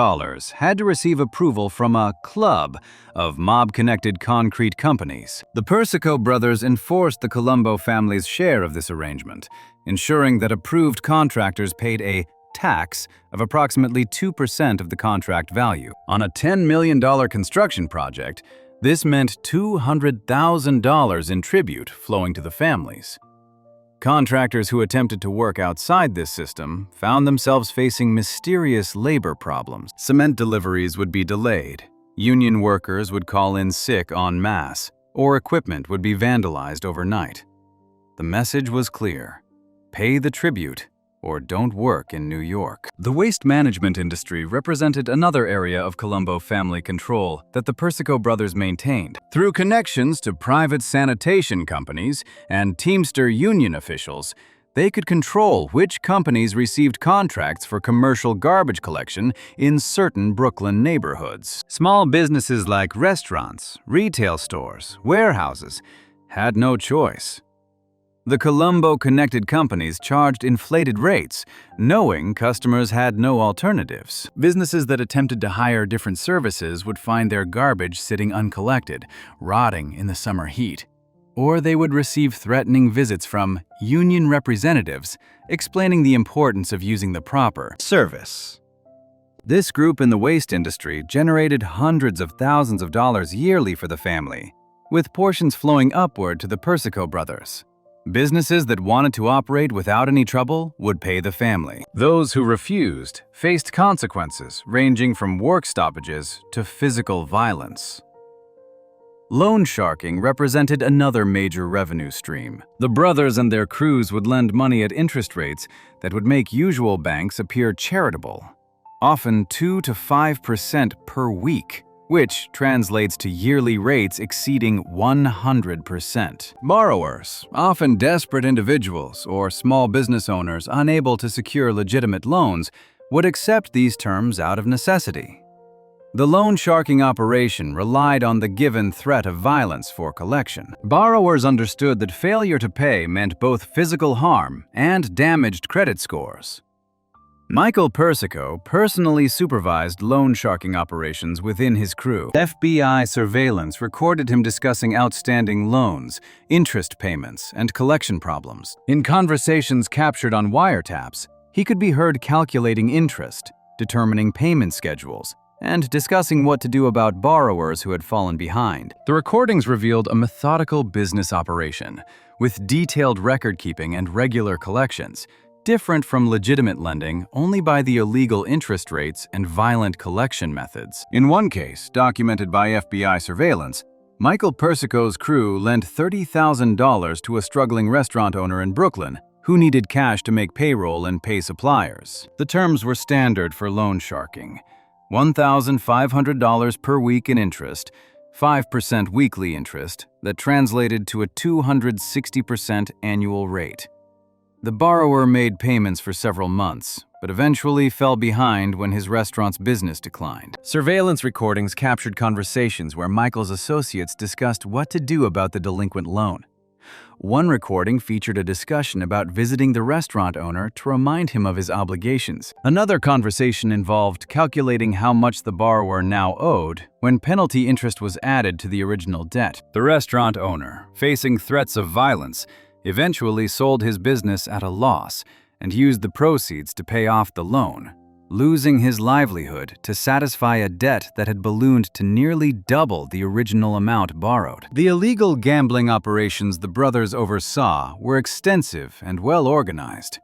had to receive approval from a club of mob-connected concrete companies. The Persico brothers enforced the Colombo family's share of this arrangement, ensuring that approved contractors paid a tax of approximately 2% of the contract value. On a $10 million construction project, this meant $200,000 in tribute flowing to the families. Contractors who attempted to work outside this system found themselves facing mysterious labor problems. Cement deliveries would be delayed, union workers would call in sick en masse, or equipment would be vandalized overnight. The message was clear: pay the tribute or don't work in New York. The waste management industry represented another area of Colombo family control that the Persico brothers maintained. Through connections to private sanitation companies and Teamster union officials, they could control which companies received contracts for commercial garbage collection in certain Brooklyn neighborhoods. Small businesses like restaurants, retail stores, warehouses had no choice. The Colombo-connected companies charged inflated rates, knowing customers had no alternatives. Businesses that attempted to hire different services would find their garbage sitting uncollected, rotting in the summer heat. Or they would receive threatening visits from union representatives explaining the importance of using the proper service. This group in the waste industry generated hundreds of thousands of dollars yearly for the family, with portions flowing upward to the Persico brothers. Businesses that wanted to operate without any trouble would pay the family. Those who refused faced consequences ranging from work stoppages to physical violence. Loan sharking represented another major revenue stream. The brothers and their crews would lend money at interest rates that would make usual banks appear charitable, often 2 to 5% per week, which translates to yearly rates exceeding 100%. Borrowers, often desperate individuals or small business owners unable to secure legitimate loans, would accept these terms out of necessity. The loan sharking operation relied on the given threat of violence for collection. Borrowers understood that failure to pay meant both physical harm and damaged credit scores. Michael Persico personally supervised loan sharking operations within his crew. FBI surveillance recorded him discussing outstanding loans, interest payments, and collection problems. In conversations captured on wiretaps, he could be heard calculating interest, determining payment schedules, and discussing what to do about borrowers who had fallen behind. The recordings revealed a methodical business operation, with detailed record-keeping and regular collections, different from legitimate lending only by the illegal interest rates and violent collection methods. In one case, documented by FBI surveillance, Michael Persico's crew lent $30,000 to a struggling restaurant owner in Brooklyn who needed cash to make payroll and pay suppliers. The terms were standard for loan sharking: $1,500 per week in interest, 5% weekly interest that translated to a 260% annual rate. The borrower made payments for several months, but eventually fell behind when his restaurant's business declined. Surveillance recordings captured conversations where Michael's associates discussed what to do about the delinquent loan. One recording featured a discussion about visiting the restaurant owner to remind him of his obligations. Another conversation involved calculating how much the borrower now owed when penalty interest was added to the original debt. The restaurant owner, facing threats of violence, eventually sold his business at a loss and used the proceeds to pay off the loan, losing his livelihood to satisfy a debt that had ballooned to nearly double the original amount borrowed. The illegal gambling operations the brothers oversaw were extensive and well organized.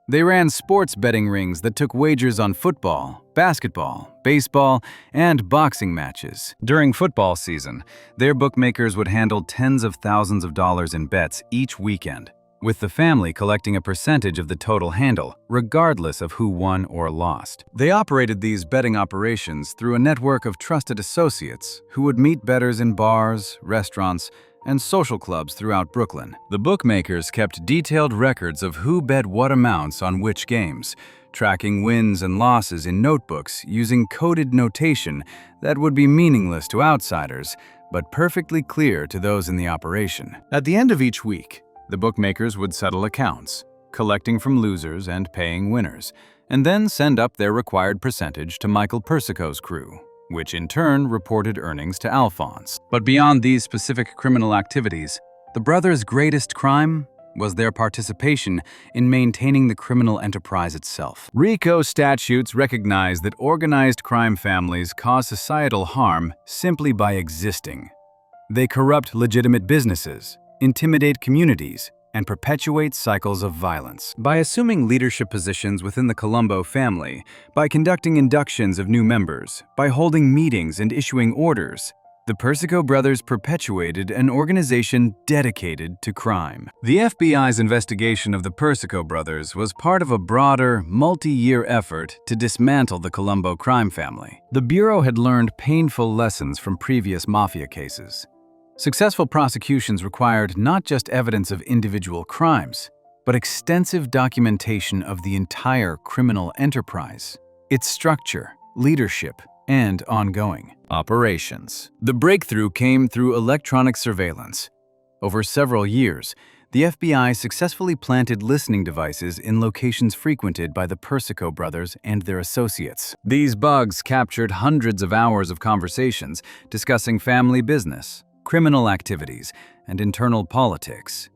They ran sports betting rings that took wagers on football, basketball, baseball, and boxing matches. During football season, their bookmakers would handle tens of thousands of dollars in bets each weekend, with the family collecting a percentage of the total handle, regardless of who won or lost. They operated these betting operations through a network of trusted associates who would meet bettors in bars, restaurants, and social clubs throughout Brooklyn. The bookmakers kept detailed records of who bet what amounts on which games, tracking wins and losses in notebooks using coded notation that would be meaningless to outsiders, but perfectly clear to those in the operation. At the end of each week, the bookmakers would settle accounts, collecting from losers and paying winners, and then send up their required percentage to Michael Persico's crew, which in turn reported earnings to Alphonse. But beyond these specific criminal activities, the brothers' greatest crime was their participation in maintaining the criminal enterprise itself. RICO statutes recognize that organized crime families cause societal harm simply by existing. They corrupt legitimate businesses, intimidate communities, and perpetuate cycles of violence. By assuming leadership positions within the Colombo family, by conducting inductions of new members, by holding meetings and issuing orders, the Persico brothers perpetuated an organization dedicated to crime. The FBI's investigation of the Persico brothers was part of a broader, multi-year effort to dismantle the Colombo crime family. The Bureau had learned painful lessons from previous Mafia cases. Successful prosecutions required not just evidence of individual crimes, but extensive documentation of the entire criminal enterprise, its structure, leadership, and ongoing operations. The breakthrough came through electronic surveillance. Over several years, the FBI successfully planted listening devices in locations frequented by the Persico brothers and their associates. These bugs captured hundreds of hours of conversations discussing family business, criminal activities, and internal politics.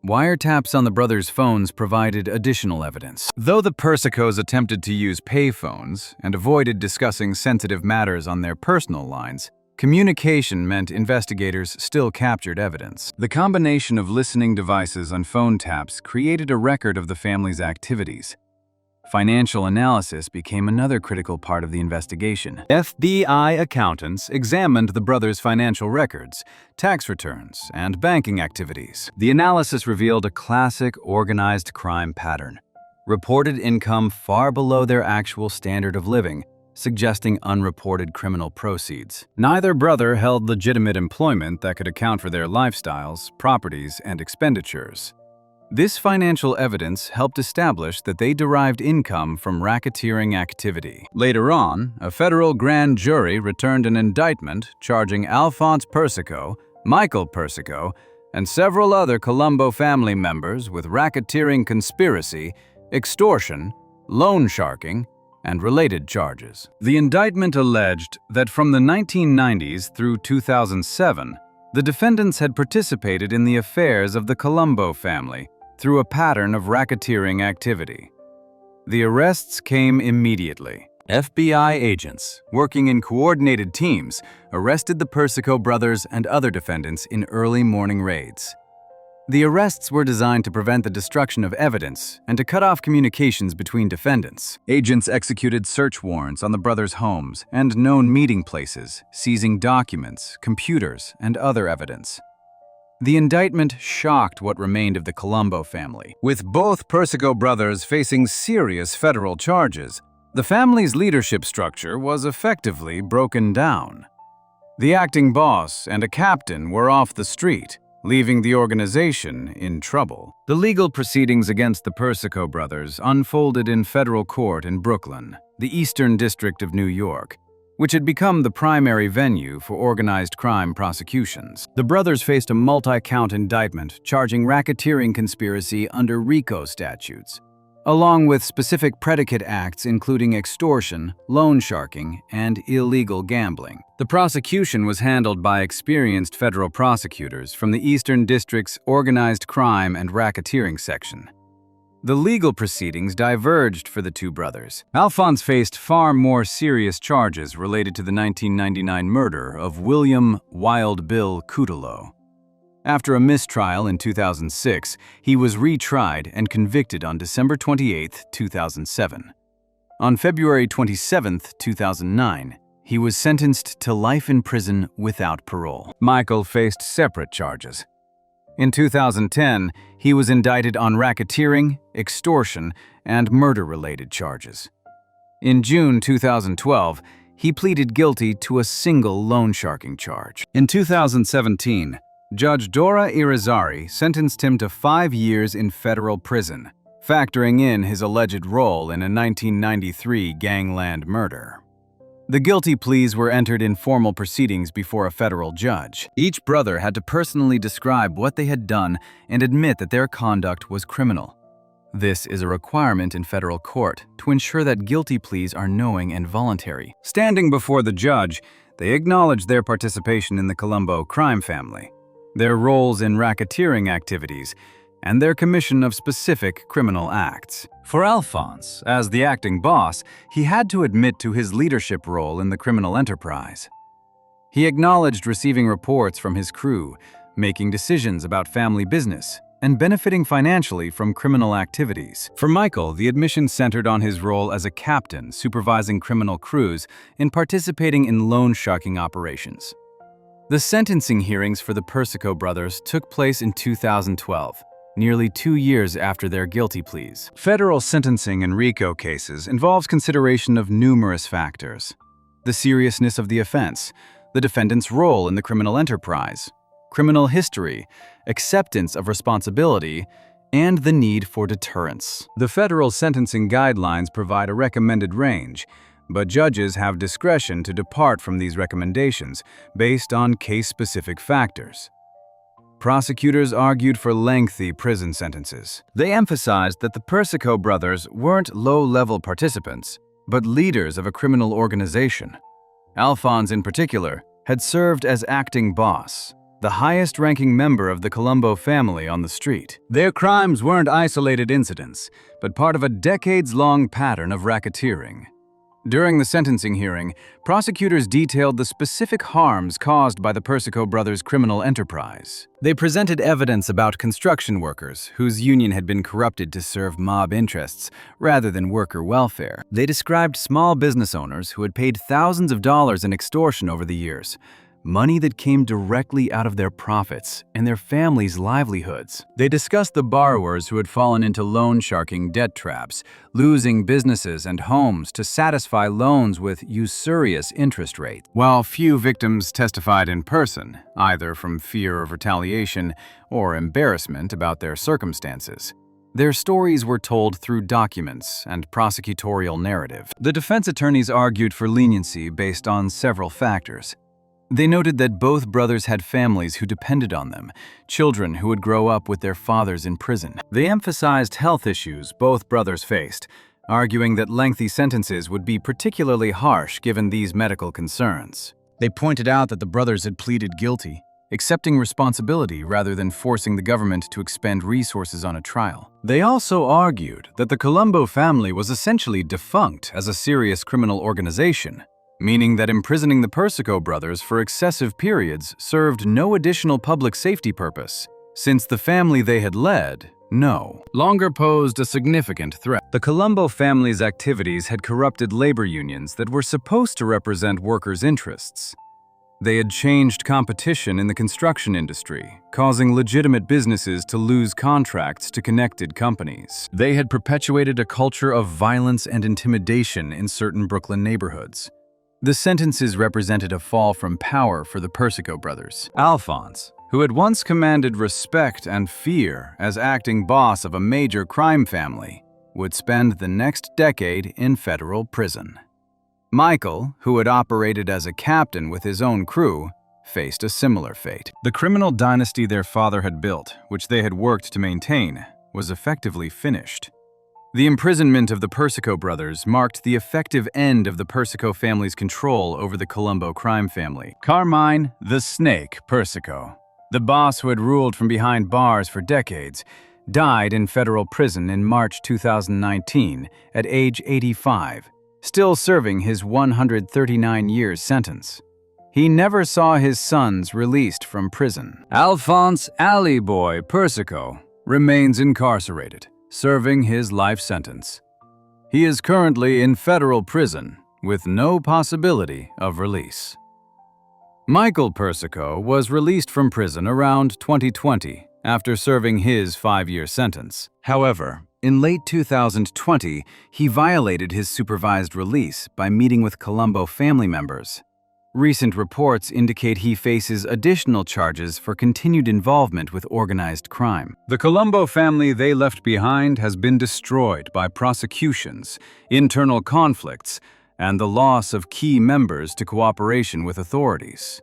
Wiretaps on the brothers' phones provided additional evidence. Though the Persicos attempted to use payphones and avoided discussing sensitive matters on their personal lines, communication meant investigators still captured evidence. The combination of listening devices and phone taps created a record of the family's activities. Financial analysis became another critical part of the investigation. FBI accountants examined the brothers' financial records, tax returns, and banking activities. The analysis revealed a classic organized crime pattern: reported income far below their actual standard of living, suggesting unreported criminal proceeds. Neither brother held legitimate employment that could account for their lifestyles, properties, and expenditures. This financial evidence helped establish that they derived income from racketeering activity. Later on, a federal grand jury returned an indictment charging Alphonse Persico, Michael Persico, and several other Colombo family members with racketeering conspiracy, extortion, loan sharking, and related charges. The indictment alleged that from the 1990s through 2007, the defendants had participated in the affairs of the Colombo family through a pattern of racketeering activity. The arrests came immediately. FBI agents, working in coordinated teams, arrested the Persico brothers and other defendants in early morning raids. The arrests were designed to prevent the destruction of evidence and to cut off communications between defendants. Agents executed search warrants on the brothers' homes and known meeting places, seizing documents, computers, and other evidence. The indictment shocked what remained of the Colombo family. With both Persico brothers facing serious federal charges, the family's leadership structure was effectively broken down. The acting boss and a captain were off the street, leaving the organization in trouble. The legal proceedings against the Persico brothers unfolded in federal court in Brooklyn, the Eastern District of New York, which had become the primary venue for organized crime prosecutions. The brothers faced a multi-count indictment charging racketeering conspiracy under RICO statutes, along with specific predicate acts including extortion, loan sharking, and illegal gambling. The prosecution was handled by experienced federal prosecutors from the Eastern District's Organized Crime and Racketeering Section. The legal proceedings diverged for the two brothers. Alphonse faced far more serious charges related to the 1999 murder of William Wild Bill Coutelow. After a mistrial in 2006, he was retried and convicted on December 28, 2007. On February 27, 2009, he was sentenced to life in prison without parole. Michael faced separate charges. In 2010, he was indicted on racketeering, extortion, and murder-related charges. In June 2012, he pleaded guilty to a single loan sharking charge. In 2017, Judge Dora Irizarry sentenced him to 5 years in federal prison, factoring in his alleged role in a 1993 gangland murder. The guilty pleas were entered in formal proceedings before a federal judge. Each brother had to personally describe what they had done and admit that their conduct was criminal. This is a requirement in federal court to ensure that guilty pleas are knowing and voluntary. Standing before the judge, they acknowledged their participation in the Colombo crime family, their roles in racketeering activities, and their commission of specific criminal acts. For Alphonse, as the acting boss, he had to admit to his leadership role in the criminal enterprise. He acknowledged receiving reports from his crew, making decisions about family business, and benefiting financially from criminal activities. For Michael, the admission centered on his role as a captain supervising criminal crews and participating in loan sharking operations. The sentencing hearings for the Persico brothers took place in 2012. Nearly 2 years after their guilty pleas. Federal sentencing in RICO cases involves consideration of numerous factors: the seriousness of the offense, the defendant's role in the criminal enterprise, criminal history, acceptance of responsibility, and the need for deterrence. The federal sentencing guidelines provide a recommended range, but judges have discretion to depart from these recommendations based on case-specific factors. Prosecutors argued for lengthy prison sentences. They emphasized that the Persico brothers weren't low-level participants, but leaders of a criminal organization. Alphonse, in particular, had served as acting boss, the highest-ranking member of the Colombo family on the street. Their crimes weren't isolated incidents, but part of a decades-long pattern of racketeering. During the sentencing hearing, prosecutors detailed the specific harms caused by the Persico brothers' criminal enterprise. They presented evidence about construction workers whose union had been corrupted to serve mob interests rather than worker welfare. They described small business owners who had paid thousands of dollars in extortion over the years, money that came directly out of their profits and their families' livelihoods. They discussed the borrowers who had fallen into loan sharking debt traps, losing businesses and homes to satisfy loans with usurious interest rates. While few victims testified in person, either from fear of retaliation or embarrassment about their circumstances, their stories were told through documents and prosecutorial narrative. The defense attorneys argued for leniency based on several factors. They noted that both brothers had families who depended on them, children who would grow up with their fathers in prison. They emphasized health issues both brothers faced, arguing that lengthy sentences would be particularly harsh given these medical concerns. They pointed out that the brothers had pleaded guilty, accepting responsibility rather than forcing the government to expend resources on a trial. They also argued that the Colombo family was essentially defunct as a serious criminal organization, meaning that imprisoning the Persico brothers for excessive periods served no additional public safety purpose, since the family they had led, no longer posed a significant threat. The Colombo family's activities had corrupted labor unions that were supposed to represent workers' interests. They had changed competition in the construction industry, causing legitimate businesses to lose contracts to connected companies. They had perpetuated a culture of violence and intimidation in certain Brooklyn neighborhoods. The sentences represented a fall from power for the Persico brothers. Alphonse, who had once commanded respect and fear as acting boss of a major crime family, would spend the next decade in federal prison. Michael, who had operated as a captain with his own crew, faced a similar fate. The criminal dynasty their father had built, which they had worked to maintain, was effectively finished. The imprisonment of the Persico brothers marked the effective end of the Persico family's control over the Colombo crime family. Carmine the Snake Persico, the boss who had ruled from behind bars for decades, died in federal prison in March 2019 at age 85, still serving his 139-year sentence. He never saw his sons released from prison. Alphonse "Alley Boy" Persico remains incarcerated, serving his life sentence. He is currently in federal prison with no possibility of release. Michael Persico was released from prison around 2020 after serving his 5-year sentence. However, in late 2020, he violated his supervised release by meeting with Colombo family members. Recent reports indicate he faces additional charges for continued involvement with organized crime. The Colombo family they left behind has been destroyed by prosecutions, internal conflicts, and the loss of key members to cooperation with authorities.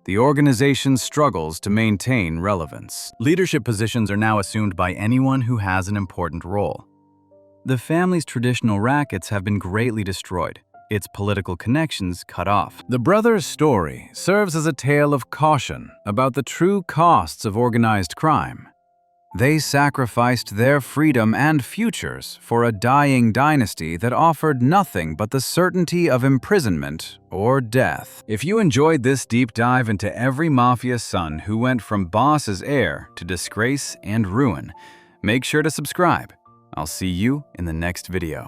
The organization struggles to maintain relevance. Leadership positions are now assumed by anyone who has an important role. The family's traditional rackets have been greatly destroyed, its political connections cut off. The brothers' story serves as a tale of caution about the true costs of organized crime. They sacrificed their freedom and futures for a dying dynasty that offered nothing but the certainty of imprisonment or death. If you enjoyed this deep dive into every mafia son who went from boss as heir to disgrace and ruin, make sure to subscribe. I'll see you in the next video.